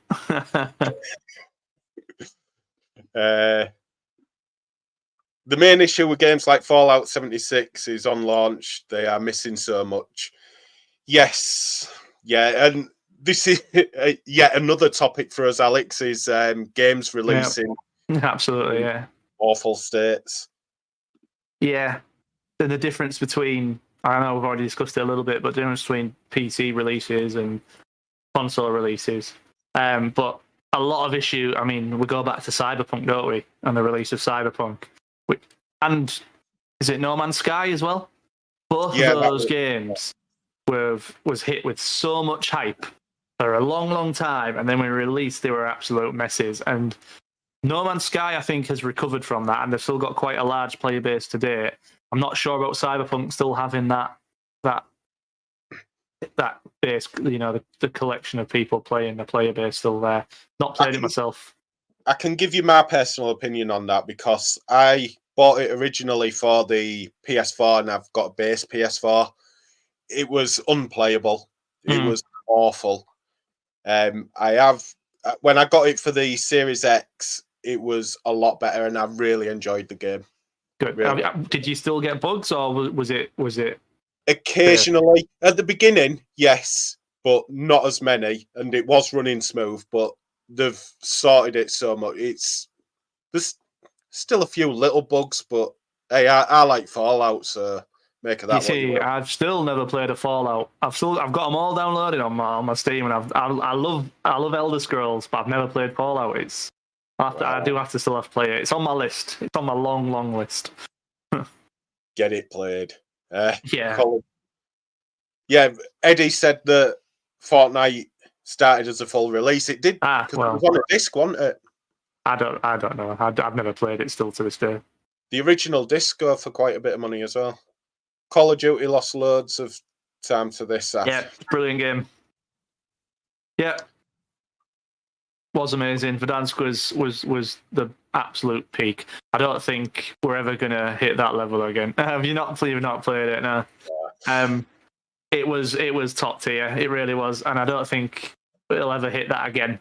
The main issue with games like Fallout 76 is on launch, they are missing so much. Yes. Yeah, and this is yet another topic for us, Alex, is games releasing. Absolutely, yeah. Awful states. Yeah. And the difference between, I know we've already discussed it a little bit, but the difference between PC releases and console releases. But a lot of issue, I mean, we go back to Cyberpunk, don't we? And the release of Cyberpunk. And is it No Man's Sky as well? Both of those games was hit with so much hype for a long, long time, and then when released, they were absolute messes. And No Man's Sky, I think, has recovered from that, and they've still got quite a large player base to date. I'm not sure about Cyberpunk still having that base, the collection of people playing, the player base still there. Not played it myself. I can give you my personal opinion on that because I bought it originally for the PS4 and I've got a base PS4. It was unplayable. It was awful. I have when I got it for the Series X, it was a lot better, and I really enjoyed the game. Good. Really. Did you still get bugs, or was it? Occasionally, at the beginning, yes, but not as many, and it was running smooth. But they've sorted it so much. There's still a few little bugs, but hey, I like Fallout, so make of that You what you see, will. I've still never played a Fallout. I've got them all downloaded on my Steam, and I love Elder Scrolls, but I've never played Fallout. I do have to still have to play it. It's on my list. It's on my long list. Get it played. Yeah. Yeah, Eddie said that Fortnite started as a full release. It did because it was on a disc, wasn't it? I don't know. I've never played it still to this day. The original disc go for quite a bit of money as well. Call of Duty lost loads of time to this. Yeah, brilliant game. Yeah, was amazing. Verdansk was the absolute peak. I don't think we're ever gonna hit that level again. Have you not played it? No. Yeah. It was top tier. It really was, and I don't think it'll ever hit that again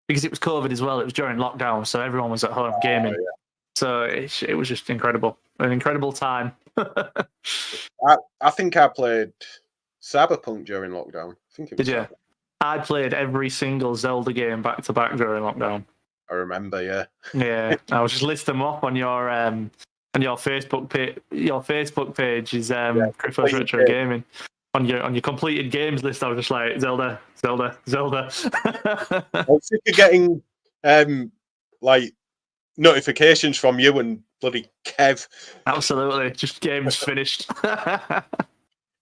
because it was COVID as well. It was during lockdown, so everyone was at home gaming. Yeah. So it was just incredible, an incredible time. I think I played Cyberpunk during lockdown. I think it was. Did you? I played every single Zelda game back to back during lockdown. I remember, yeah. Yeah, I was just listing them up on your Facebook page. Your Facebook page is Griffo's Retro Gaming. On your completed games list, I was just like Zelda. I was sick of getting like notifications from you and bloody Kev. Absolutely, just games finished.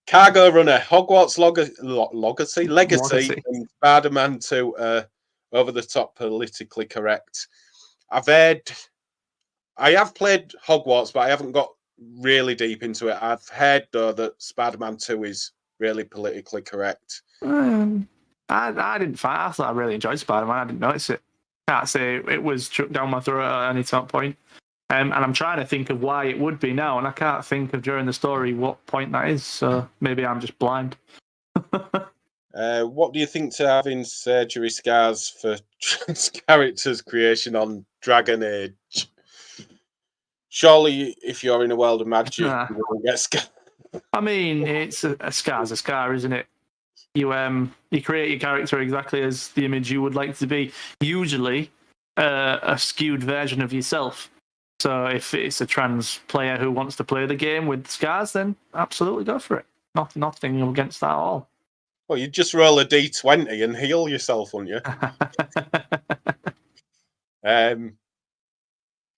Cargo Runner, Hogwarts Legacy, and Spider-Man 2 over the top politically correct. I have played Hogwarts, but I haven't got really deep into it. I've heard though that Spider-Man 2 is really politically correct. I didn't find. I thought I really enjoyed Spider-Man. I didn't notice it. Can't say it was chucked down my throat at any point. And I'm trying to think of why it would be now, and I can't think of during the story what point that is. So maybe I'm just blind. What do you think to having surgery scars for trans characters creation on Dragon Age? Surely, if you're in a world of magic, you won't get scarred. I mean, it's a scar's a scar, isn't it? You create your character exactly as the image you would like to be. Usually, a skewed version of yourself. So if it's a trans player who wants to play the game with scars, then absolutely go for it. Nothing against that at all. Well, you just roll a d20 and heal yourself, wouldn't you?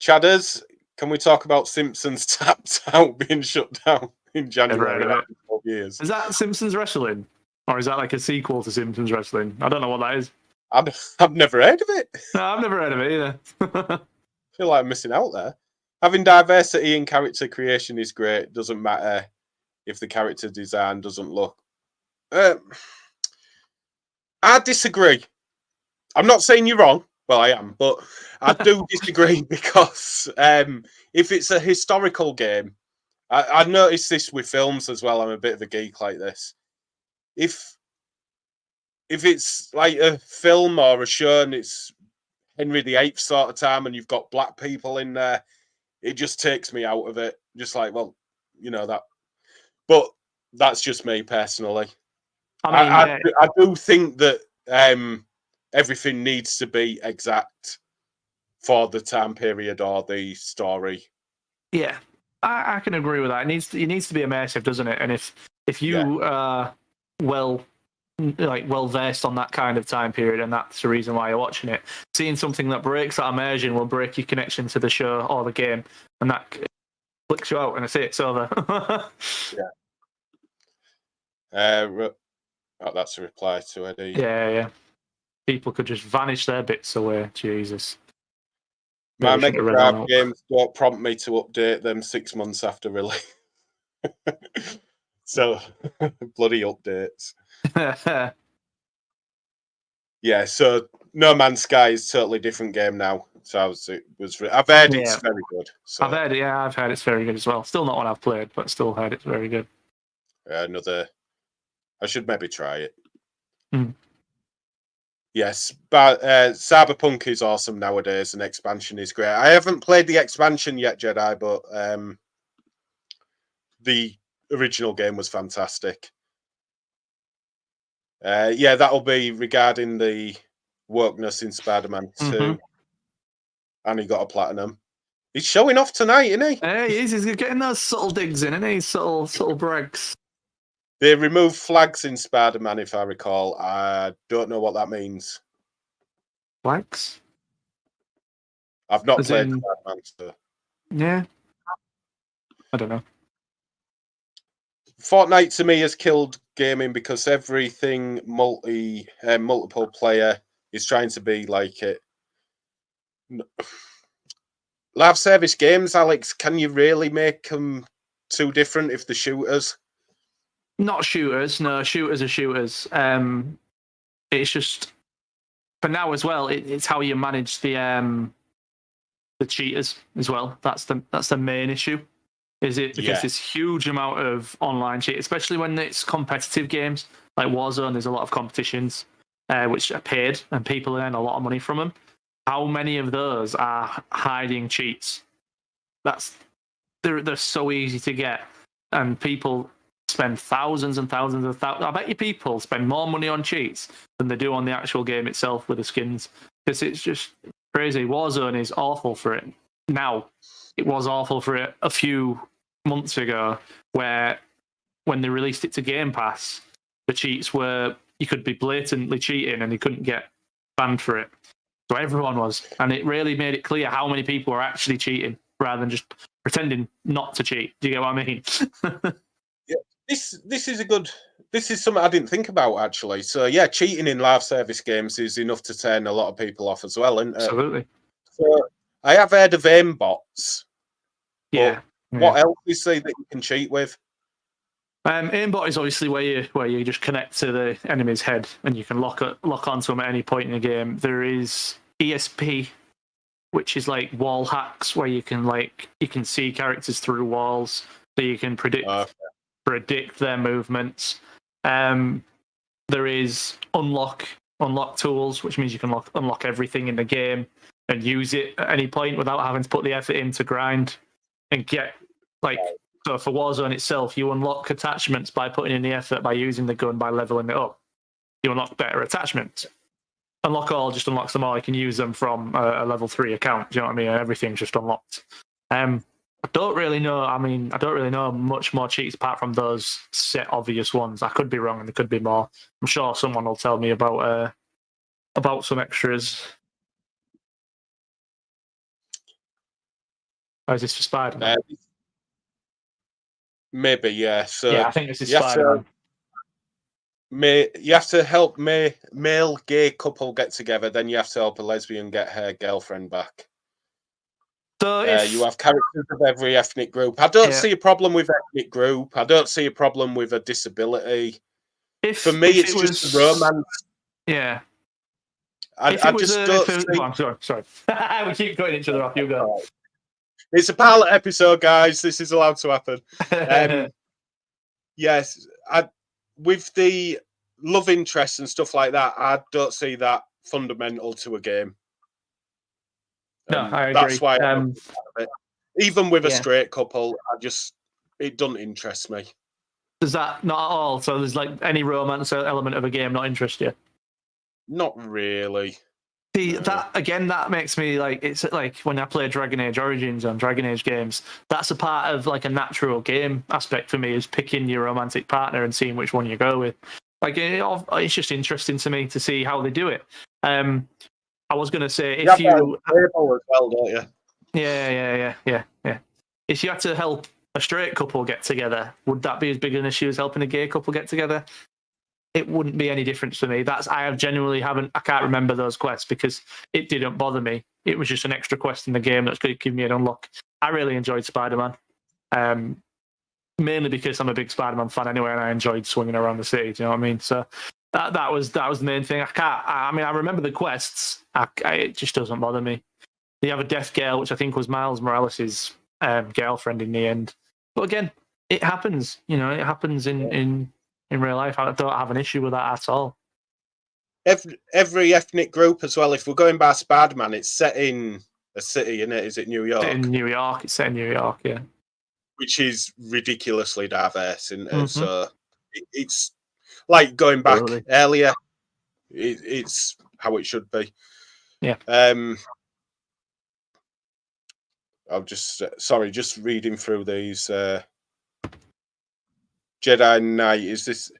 Chadders, can we talk about Simpsons Tapped Out being shut down in January after 12 years? Is that Simpsons Wrestling? Or is that like a sequel to Simpsons Wrestling? I don't know what that is. I've never heard of it. No, I've never heard of it either. I feel like I'm missing out there. Having diversity in character creation is great. Doesn't matter if the character design doesn't look. I disagree. I'm not saying you're wrong. Well, I am, but I do disagree because if it's a historical game, I noticed this with films as well. I'm a bit of a geek like this. If it's like a film or a show and it's Henry VIII sort of time and you've got black people in there, it just takes me out of it. Just like, well, you know that. But that's just me personally. I do think that everything needs to be exact for the time period or the story. Yeah, I can agree with that. It needs to be immersive, doesn't it? And if you are well versed on that kind of time period, and that's the reason why you're watching it, seeing something that breaks that immersion will break your connection to the show or the game, and that flicks you out, and that's it. It's over. That's a reply to Eddie. Yeah. People could just vanish their bits away. Jesus. My Mega Drive games don't prompt me to update them 6 months after release. So, bloody updates. Yeah, so No Man's Sky is a totally different game now. So I've heard it's very good. So. I've heard it's very good as well. Still not one I've played, but still heard it's very good. I should maybe try it. Yes, but Cyberpunk is awesome nowadays, and expansion is great. I haven't played the expansion yet, Jedi, but the original game was fantastic. Yeah, that'll be regarding the wokeness in Spider-Man 2, and he got a platinum. He's showing off tonight, isn't he? Hey, he's getting those subtle digs in, isn't he? Subtle brags. They removed flags in Spider-Man, if I recall. I don't know what that means. Flags? I've not As played in- Spider-Man, so. Yeah. I don't know. Fortnite to me has killed gaming because everything multiple player is trying to be like it. Live service games, Alex, can you really make them too different if the shooters? Not shooters. No, shooters are shooters. It's just for now as well. It's how you manage the cheaters as well. That's the main issue. Is it because this huge amount of online cheat, especially when it's competitive games like Warzone? There's a lot of competitions which are paid and people earn a lot of money from them. How many of those are hiding cheats? They're so easy to get, and people spend thousands and thousands of thousands. I bet you people spend more money on cheats than they do on the actual game itself with the skins, because it's just crazy. Warzone is awful for it now. It was awful for it a few months ago, where when they released it to Game Pass, the cheats were you could be blatantly cheating and you couldn't get banned for it. So everyone was, and it really made it clear how many people were actually cheating rather than just pretending not to cheat. Do you get what I mean? Yeah, this is something I didn't think about actually. So yeah, cheating in live service games is enough to turn a lot of people off as well, isn't it? Absolutely. So I have heard of aim bots. Yeah. What else is there that you can cheat with? Aimbot is obviously where you just connect to the enemy's head and you can lock onto them at any point in the game. There is ESP, which is like wall hacks, where you can see characters through walls, so you can predict their movements. There is unlock tools, which means you can unlock everything in the game and use it at any point without having to put the effort in to grind and get So for Warzone itself, you unlock attachments by putting in the effort, by using the gun, by leveling it up. You unlock better attachments. Unlock all just unlocks them all. You can use them from a level 3 account. Do you know what I mean? Everything's just unlocked. I don't really know. I don't really know much more cheats apart from those set obvious ones. I could be wrong, and there could be more. I'm sure someone will tell me about some extras. Or is this for Spider-Man? Maybe, yeah. So yeah, I think this is Spider-Man. You have to help male gay couple get together, then you have to help a lesbian get her girlfriend back. So you have characters of every ethnic group. I don't see a problem with ethnic group. I don't see a problem with a disability. For me, it's just a romance. Yeah. I just don't see... I'm sorry. We keep cutting each other off. You go. It's a pilot episode, guys. This is allowed to happen. Yes, with the love interest and stuff like that, I don't see that fundamental to a game. No, I agree. That's why even with a straight couple, it doesn't interest me. Does that not at all? So there's any romance element of a game not interest you? Not really. See, that makes me it's like when I play Dragon Age Origins on Dragon Age games, that's a part of a natural game aspect for me, is picking your romantic partner and seeing which one you go with. It's just interesting to me to see how they do it. I was going to say, if you as well, don't you? Yeah. If you had to help a straight couple get together, would that be as big an issue as helping a gay couple get together? It wouldn't be any difference for me. I can't remember those quests because it didn't bother me. It was just an extra quest in the game that's going to give me an unlock. I really enjoyed Spider-Man, mainly because I'm a big Spider-Man fan anyway, and I enjoyed swinging around the city. Do you know what I mean? So that was the main thing. I remember the quests. It just doesn't bother me. You have a death girl, which I think was Miles Morales' girlfriend in the end. But again, it happens. It happens in real life. I don't have an issue with that at all. every ethnic group as well. If we're going by Spider-Man, it's set in a city, isn't it? Is it New York? In New York, it's set in New York, yeah. Which is ridiculously diverse, isn't it? Mm-hmm. So it's like going back Totally. earlier. It's how it should be. Yeah. I'll just just reading through these. Jedi Knight, is this?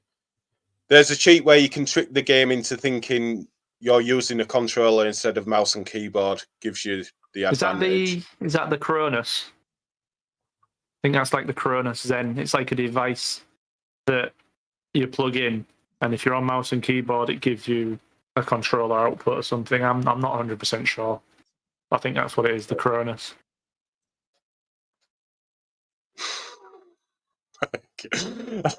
There's a cheat where you can trick the game into thinking you're using a controller instead of mouse and keyboard. Gives you the advantage. Is that the Cronus? I think that's like the Cronus Zen. It's like a device that you plug in, and if you're on mouse and keyboard, it gives you a controller output or something. I'm not 100% sure. I think that's what it is, the Cronus.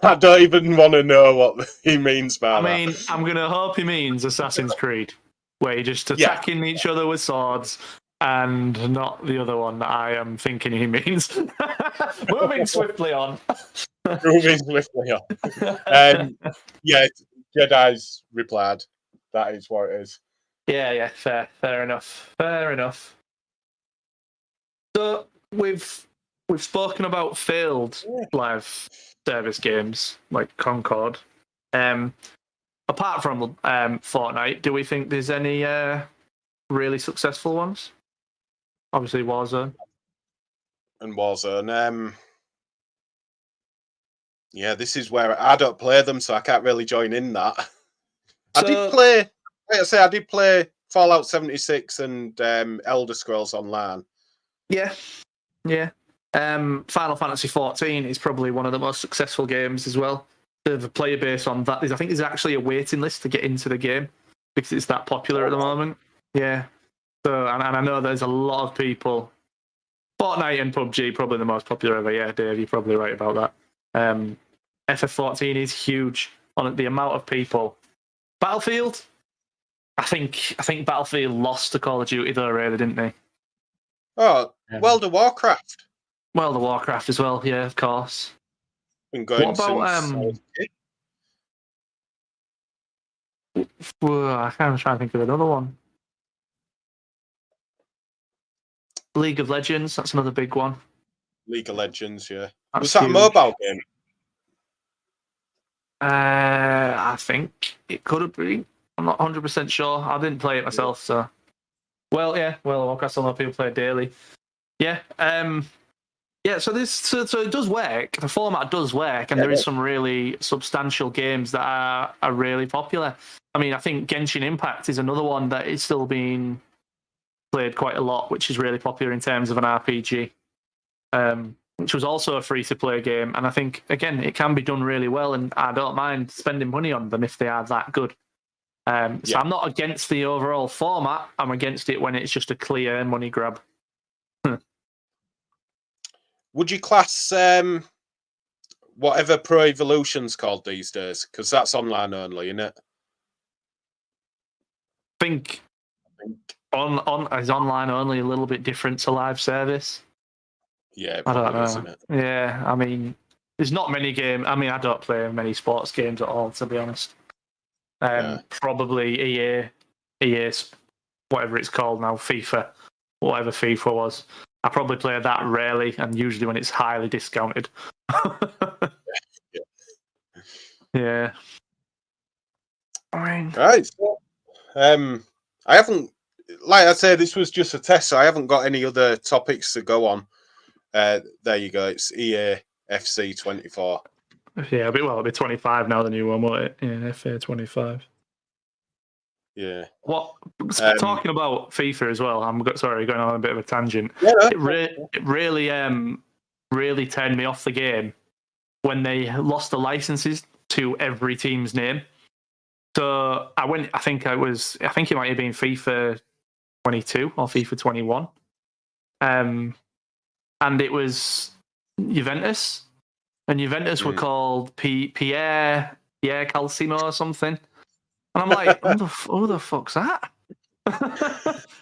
I don't even want to know what he means by that. I mean, I'm going to hope he means Assassin's Creed, where you're just attacking each other with swords, and not the other one that I am thinking he means. Moving swiftly on. Yeah, Jedi's replied. That is what it is. Yeah, fair enough. So we've spoken about failed live service games like Concord. Apart from Fortnite, do we think there's any really successful ones? Obviously, Warzone. And Warzone. Yeah, this is where I don't play them, so I can't really join in that. I did play Fallout 76 and Elder Scrolls Online. Yeah. Final Fantasy 14 is probably one of the most successful games as well. The player base on that I think there's actually a waiting list to get into the game because it's that popular at the moment. Yeah. So, and I know there's a lot of people. Fortnite and PUBG probably the most popular ever. Yeah, Dave, you're probably right about that. FF14 is huge on the amount of people. Battlefield, I think Battlefield lost to Call of Duty though, really, didn't they? Oh, World of Warcraft. World of Warcraft as well, yeah, of course. Been going what about since I can't try to think of another one. League of Legends, that's another big one. League of Legends, yeah. That's was that huge. a mobile game? I think it could have been. I'm not 100% sure. I didn't play it myself, so. Well, yeah. Well, Warcraft, a lot of people play it daily. Yeah. So it does work. The format does work, and there is some really substantial games that are really popular. I mean, I think Genshin Impact is another one that is still being played quite a lot, which is really popular in terms of an RPG. Which was also a free-to-play game, and I think again it can be done really well, and I don't mind spending money on them if they are that good. So I'm not against the overall format. I'm against it when it's just a clear money grab. Would you class whatever Pro Evolution's called these days? Because that's online only, isn't it? I think is online only a little bit different to live service. Yeah, I don't know. Isn't it? Yeah, I mean, there's not many games. I mean, I don't play many sports games at all, to be honest. Probably EA's whatever it's called now, FIFA, whatever FIFA was. I probably play that rarely, and usually when it's highly discounted. Yeah. I mean, right. So, I haven't, like I say, this was just a test, so I haven't got any other topics to go on. There you go. It's EA FC 24. Yeah, it'll be 25 now, the new one, won't it? Yeah, FA 25. Yeah. Talking about FIFA as well, sorry, going on a bit of a tangent. Yeah, it really turned me off the game when they lost the licenses to every team's name. So I think it might have been FIFA 22 or FIFA 21. And it was Juventus. And Juventus were called Pierre Calcimo or something. And I'm like, who the fuck's that?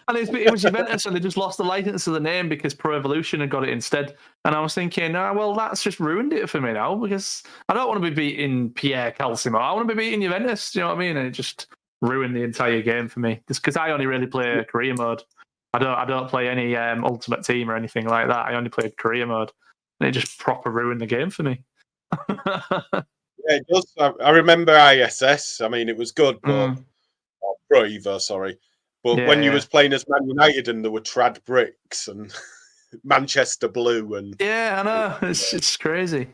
And it was Juventus, and they just lost the license to the name because Pro Evolution had got it instead. And I was thinking, well, that's just ruined it for me now, because I don't want to be beating Pierre Calcimo. I want to be beating Juventus. Do you know what I mean? And it just ruin the entire game for me. Just because I only really play career mode. I don't play any Ultimate Team or anything like that. I only play career mode, and it just proper ruined the game for me. Yeah, it does. I remember ISS. I mean, it was good, but Pro Evo, sorry. But when you was playing as Man United and there were trad bricks and Manchester Blue and yeah, I know it's crazy.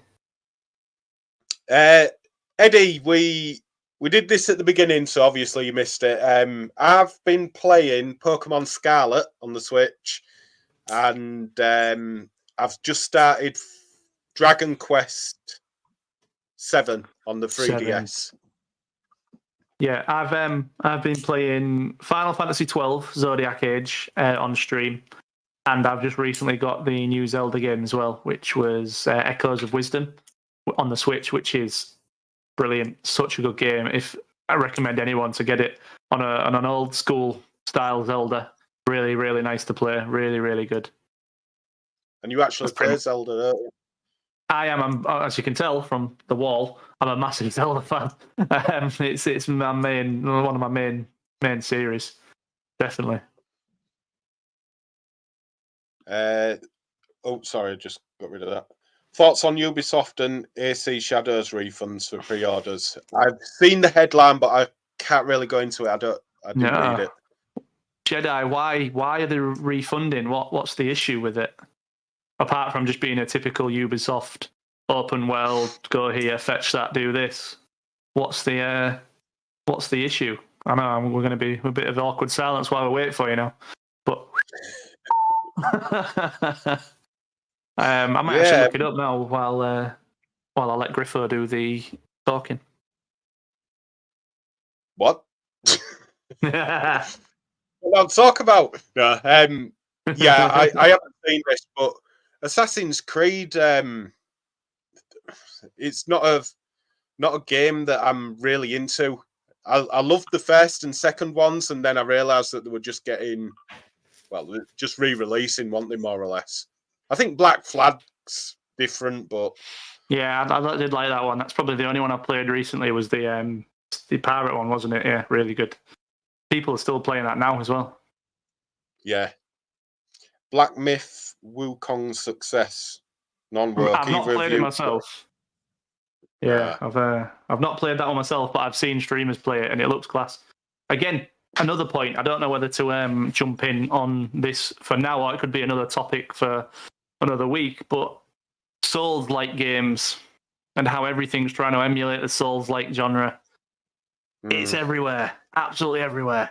Eddie, we did this at the beginning, so obviously you missed it. I've been playing Pokemon Scarlet on the Switch, and I've just started Dragon Quest 7 on the 3DS. Yeah, I've been playing Final Fantasy 12 Zodiac Age on stream, and I've just recently got the new Zelda game as well, which was Echoes of Wisdom on the Switch, which is brilliant. Such a good game. If I recommend anyone to get it on an old school style Zelda, really really nice to play. Really really good. And you actually play Zelda, don't you? I am. As you can tell from the wall, I'm a massive Zelda fan. It's my one of my main series, definitely. Oh, sorry, I just got rid of that. Thoughts on Ubisoft and AC Shadows refunds for pre-orders? I've seen the headline, but I can't really go into it. I didn't read it. Jedi, why are they refunding? What's the issue with it? Apart from just being a typical Ubisoft open world, go here, fetch that, do this. What's the issue? I know we're going to be a bit of awkward silence while we wait for you now, but I might actually look it up now while I let Griffo do the talking. What? What I'll talk about? No, yeah, I haven't seen this, but Assassin's Creed, it's not a game that I'm really into. I loved the first and second ones, and then I realised that they were just just re-releasing, weren't they, more or less? I think Black Flag's different, but yeah, I did like that one. That's probably the only one I played recently. Was the pirate one, wasn't it? Yeah, really good. People are still playing that now as well. Yeah. Black Myth Wukong's success. Non-work. I've not played it myself. Yeah, I've not played that one myself, but I've seen streamers play it, and it looks class. Again, another point. I don't know whether to jump in on this for now, or it could be another topic for another week. But Souls-like games and how everything's trying to emulate the Souls-like genre. It's everywhere, absolutely everywhere.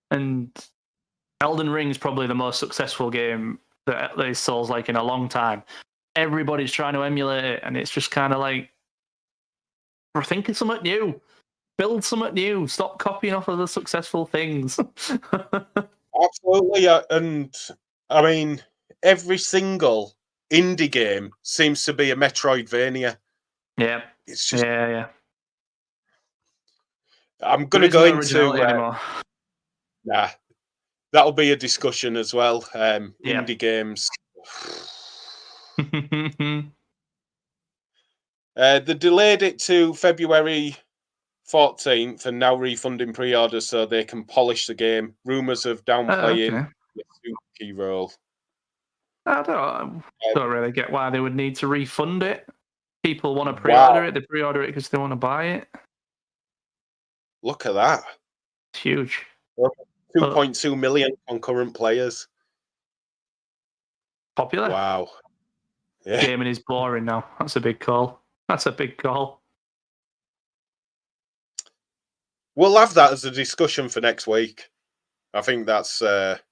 And Elden Ring is probably the most successful game that is Souls-like in a long time. Everybody's trying to emulate it, and it's just kind of like, we're thinking something new. Build something new. Stop copying off of the successful things. Absolutely, and I mean, every single indie game seems to be a Metroidvania. Yeah, it's just yeah. I'm going to go into anymore. Nah, that'll be a discussion as well. Indie games. They delayed it to February 14th and now refunding pre-orders so they can polish the game. Rumours of downplaying the Suki role. I don't really get why they would need to refund it. People want to pre-order it. They pre-order it because they want to buy it. Look at that. It's huge. 2.2 million concurrent players. Popular. Wow. Yeah. Gaming is boring now. That's a big call. We'll have that as a discussion for next week. I think that's yeah,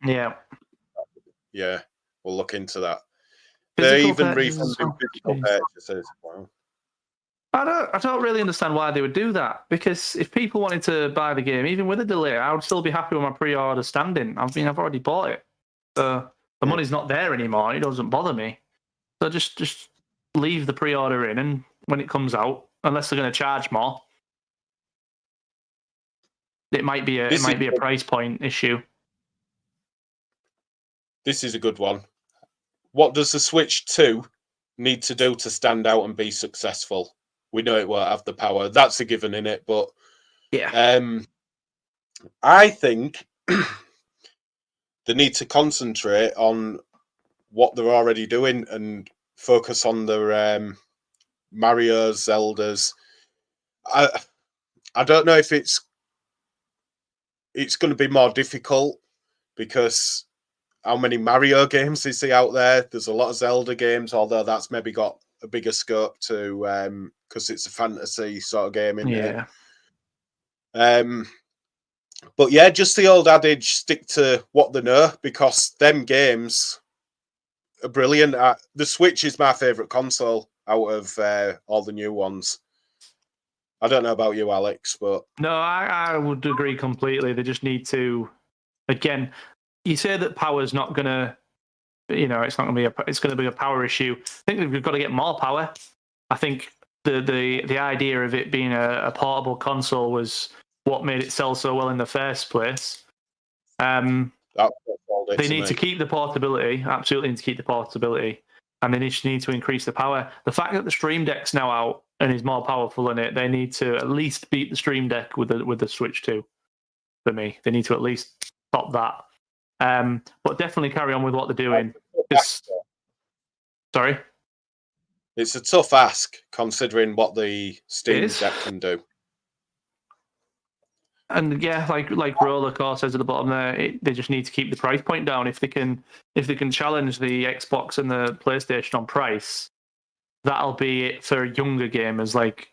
we'll look into that. They're even refunding physical purchases. Wow. I don't really understand why they would do that, because if people wanted to buy the game, even with a delay, I would still be happy with my pre-order standing. I mean, I've already bought it. So the money's not there anymore. It doesn't bother me. So just leave the pre-order in, and when it comes out, unless they're going to charge more, it might be a price point issue. This is a good one. What does the Switch 2 need to do to stand out and be successful? We know it won't have the power. That's a given in it, but yeah. I think they need to concentrate on what they're already doing and focus on their Mario's, Zeldas. I don't know if it's going to be more difficult because how many Mario games is there out there? There's a lot of Zelda games, although that's maybe got a bigger scope to because it's a fantasy sort of game, isn't it? But yeah, just the old adage: stick to what they know, because them games are brilliant. The Switch is my favourite console out of all the new ones. I don't know about you, Alex, but no, I would agree completely. They just need to, again, you say that power's not going to, it's not going to be it's going to be a power issue. I think we've got to get more power. I think the idea of it being a portable console was what made it sell so well in the first place. They need to keep the portability, absolutely need to keep the portability, and they just need to increase the power. The fact that the Stream Deck's now out and is more powerful than it, they need to at least beat the Stream Deck with the Switch 2. For me, they need to at least top that. But definitely carry on with what they're doing. Sorry? It's a tough ask considering what the Steam Deck can do. And yeah, like Roller Core says at the bottom there, they just need to keep the price point down. If they can challenge the Xbox and the PlayStation on price, that'll be it for younger gamers, like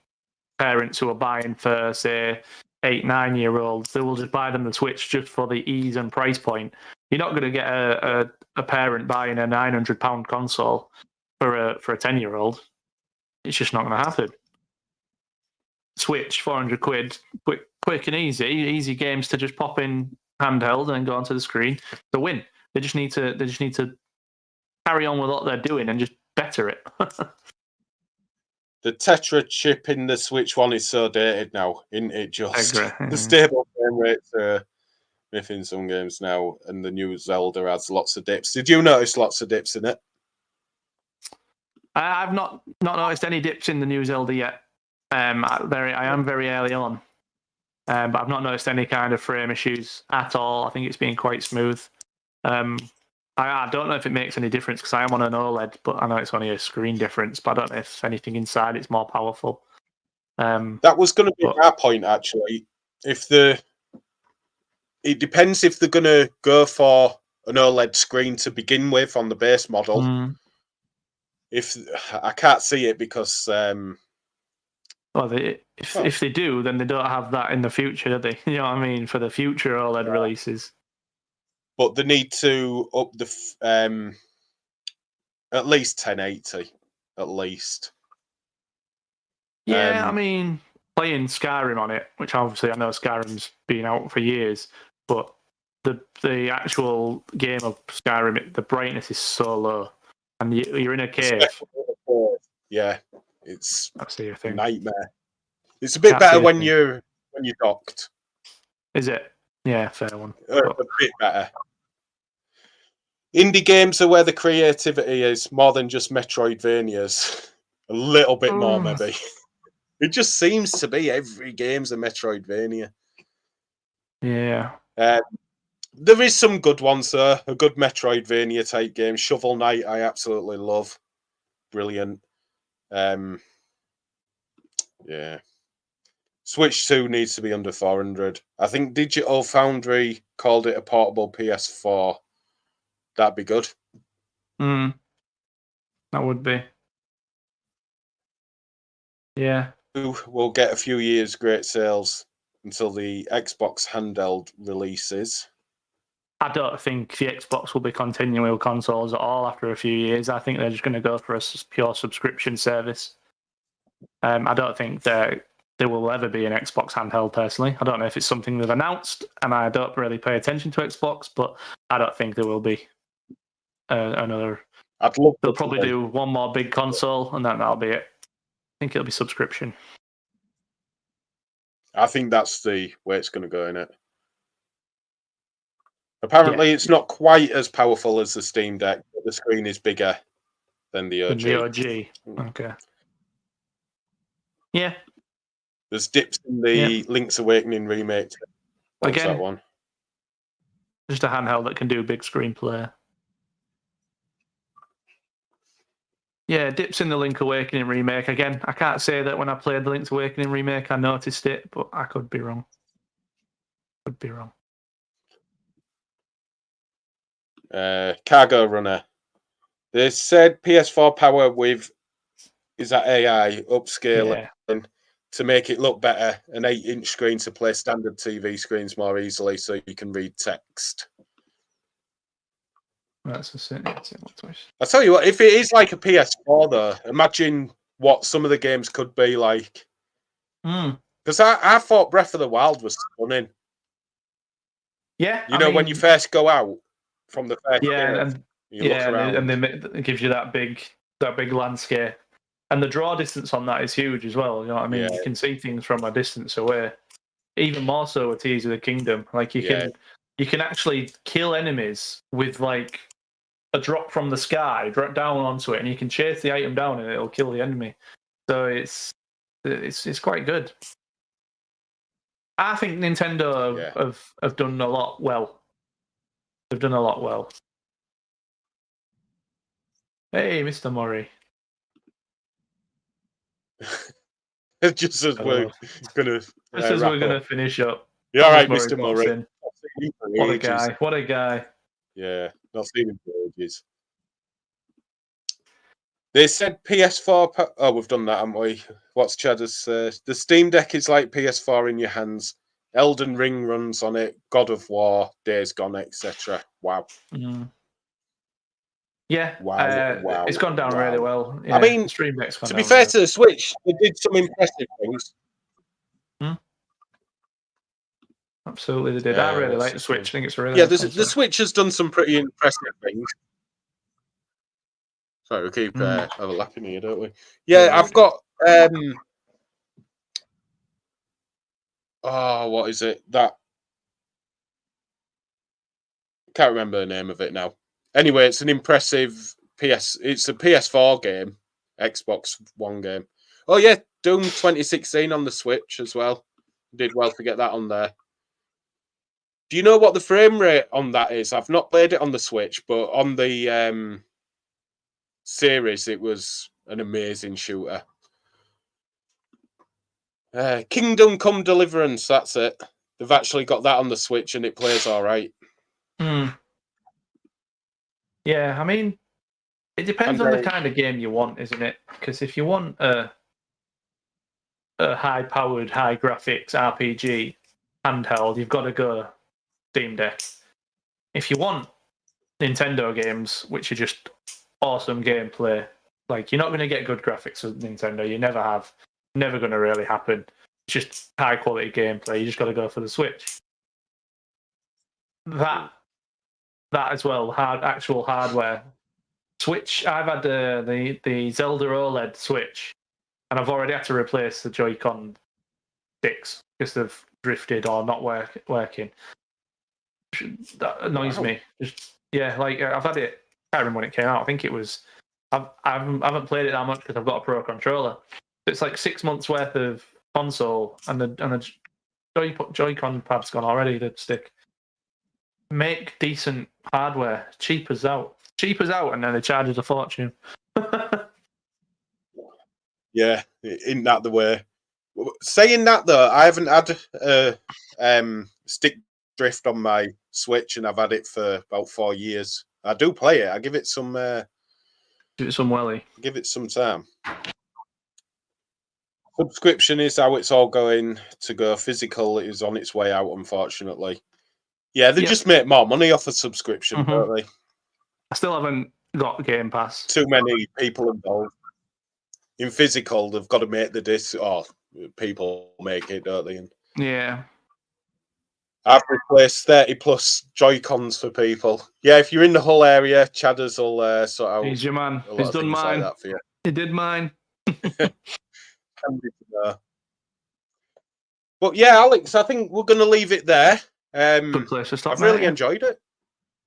parents who are buying for, say, 8-9-year-olds. They will just buy them the Switch just for the ease and price point. You're not going to get a parent buying a £900 console for a 10-year-old. It's just not going to happen. Switch, 400 quid, quick and easy games to just pop in handheld and go onto the screen to win. They just need to carry on with what they're doing and just better it. The Tetra chip in the Switch one is so dated now, isn't it? Just the stable frame rates are in some games now, and the new Zelda has lots of dips. Did you notice lots of dips in it? I've not noticed any dips in the new Zelda yet. I am very early on, but I've not noticed any kind of frame issues at all. I think it's been quite smooth. I don't know if it makes any difference because I am on an OLED, but I know it's only a screen difference. But I don't know if anything inside it's more powerful. That was going to be our point, actually. It depends if they're going to go for an OLED screen to begin with on the base model. If I can't see it because if they do, then they don't have that in the future, do they? You know what I mean? For the future OLED releases. But they need to up the at least 1080, at least. Yeah, I mean, playing Skyrim on it, which obviously I know Skyrim's been out for years, but the actual game of Skyrim, the brightness is so low, and you're in a cave. Yeah, it's a nightmare. It's a bit better when you're docked. Is it? Yeah, fair one. A bit better. Indie games are where the creativity is more than just Metroidvanias. A little bit more, maybe. It just seems to be every game's a Metroidvania. Yeah. There is some good ones, though. A good Metroidvania type game. Shovel Knight, I absolutely love. Brilliant. Yeah. Switch 2 needs to be under 400. I think Digital Foundry called it a portable PS4. That'd be good. That would be. Yeah. We'll get a few years great sales until the Xbox handheld releases. I don't think the Xbox will be continuing with consoles at all after a few years. I think they're just going to go for a pure subscription service. I don't think there will ever be an Xbox handheld, personally. I don't know if it's something they've announced, and I don't really pay attention to Xbox, but I don't think there will be another. They'll probably do one more big console, and that'll be it. I think it'll be subscription. I think that's the way it's going to go, innit? Apparently, it's not quite as powerful as the Steam Deck, but the screen is bigger than the OG. The OG. Okay. Yeah. There's dips in the Link's Awakening remake. What's Again, that one? just a handheld that can do big screen play. Yeah, dips in the Link Awakening remake. Again, I can't say that when I played the Link's Awakening remake I noticed it, but I could be wrong. Could be wrong. Cargo Runner. They said PS4 power with is that AI upscaling to make it look better. An 8-inch screen to play standard TV screens more easily, so you can read text. That's a certain twist. I tell you what, if it is like a PS4 though, imagine what some of the games could be like. Because I thought Breath of the Wild was stunning. Yeah, you know, when you first go out from the first cave, you look around, and it gives you that big landscape, and the draw distance on that is huge as well. You know what I mean? You can see things from a distance away. Even more so with Tears of the Kingdom, like you can actually kill enemies with like a drop from the sky, drop down onto it, and you can chase the item down and it'll kill the enemy. So it's quite good. I think Nintendo have done a lot well. They've done a lot well. Hey, Mr. Murray. just as we're gonna finish up. Yeah, all right, Mr. Murray. What a guy! What a guy! Yeah, not seen him for ages. They said PS4. Oh, we've done that, haven't we? What's Chadder's? The Steam Deck is like PS4 in your hands. Elden Ring runs on it. God of War, Days Gone, etc. Wow. Yeah. Wow. It's gone down really well. Yeah, I mean, Stream Deck's gone to be down fair really to the Switch, they did some impressive things. Absolutely, they did. I really like the Switch. I think it's a really the Switch has done some pretty impressive things. Sorry, we keep overlapping here, don't we? Yeah, I've got what is it? That can't remember the name of it now. Anyway, it's an impressive it's a PS4 game, Xbox One game. Oh yeah, Doom 2016 on the Switch as well. Did well to get that on there. Do you know what the frame rate on that is? I've not played it on the Switch, but on the series, it was an amazing shooter. Kingdom Come Deliverance, that's it. They've actually got that on the Switch and it plays all right. Yeah, I mean, it depends on the kind of game you want, isn't it? Because if you want a high-powered, high-graphics RPG handheld, you've got to go Steam Deck. If you want Nintendo games, which are just awesome gameplay, like you're not going to get good graphics with Nintendo. You never have. Never going to really happen. It's just high-quality gameplay. You just got to go for the Switch. That as well, actual hardware. Switch. I've had the Zelda OLED Switch, and I've already had to replace the Joy-Con sticks because they've drifted or not working. That annoys me. Like I've had it. I can't remember when it came out. I think it was. I haven't played it that much because I've got a Pro controller. It's like 6 months worth of console, and the Joy-Con pad's gone already. The stick. Make decent hardware. Cheap as out, and then it charges a fortune. Yeah, isn't that the way? Saying that though, I haven't had stick drift on my Switch, and I've had it for about 4 years. I do play it. I give it some. Give it some welly. Give it some time. Subscription is how it's all going to go. Physical is on its way out, unfortunately. Yeah, they just make more money off a subscription, don't they? I still haven't got Game Pass. Too many people involved. In physical, they've got to make the disc, or people make it, don't they? Yeah. I've replaced 30 plus Joy-Cons for people. Yeah, if you're in the Hull area, Chadders will sort out. He's your man. He's done mine. Like that for you. He did mine. But yeah, Alex, I think we're going to leave it there. Good place to stop. I've really enjoyed it.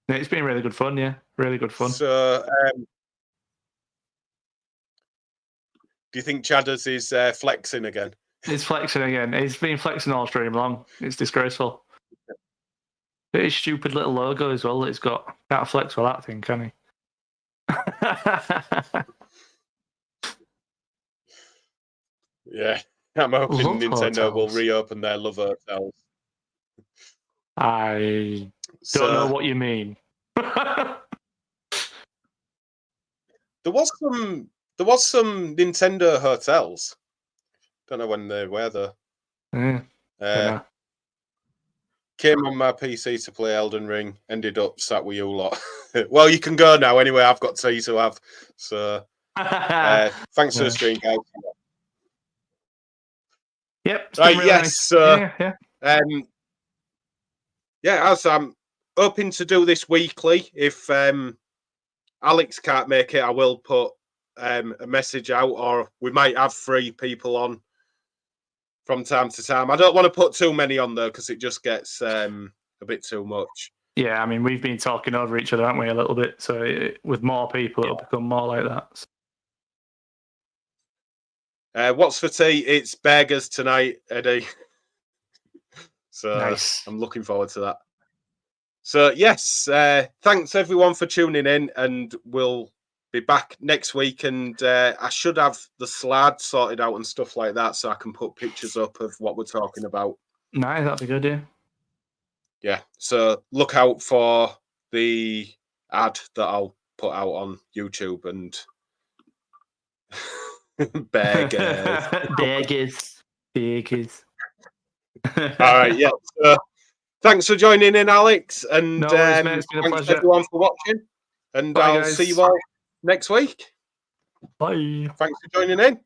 Yeah, it's been really good fun. Yeah, really good fun. So, do you think Chadders is flexing again? He's flexing again. He's been flexing all stream long. It's disgraceful. Pretty stupid little logo as well that it's got. Can't flex with that thing, can he? Yeah, I'm hoping Love Nintendo will hotels. reopen their Love Hotels. I don't know what you mean. There was some Nintendo hotels. Don't know when they were though. Yeah, Came on my PC to play Elden Ring. Ended up sat with you lot. Well, you can go now anyway. I've got tea to have. So thanks for the stream, guys. Yep. It's Right. been really Yes. nice. So Yeah. as I'm hoping to do this weekly. If Alex can't make it, I will put a message out, or we might have 3 people on from time to time. I don't want to put too many on though, because it just gets a bit too much. Yeah, I mean, we've been talking over each other, haven't we, a little bit? So with more people, it'll become more like that. What's for tea? It's burgers tonight, Eddie. So nice. I'm looking forward to that. So yes, thanks everyone for tuning in, and we'll be back next week. And I should have the slide sorted out and stuff like that, so I can put pictures up of what we're talking about. Nice, that'd be good, yeah. Yeah, so look out for the ad that I'll put out on YouTube and burgers. Burgers. All right, yeah. So thanks for joining in, Alex, and no worries, mate. It's been a thanks pleasure. everyone for watching. And Bye, I'll guys. see you all next week. Bye. Thanks for joining in.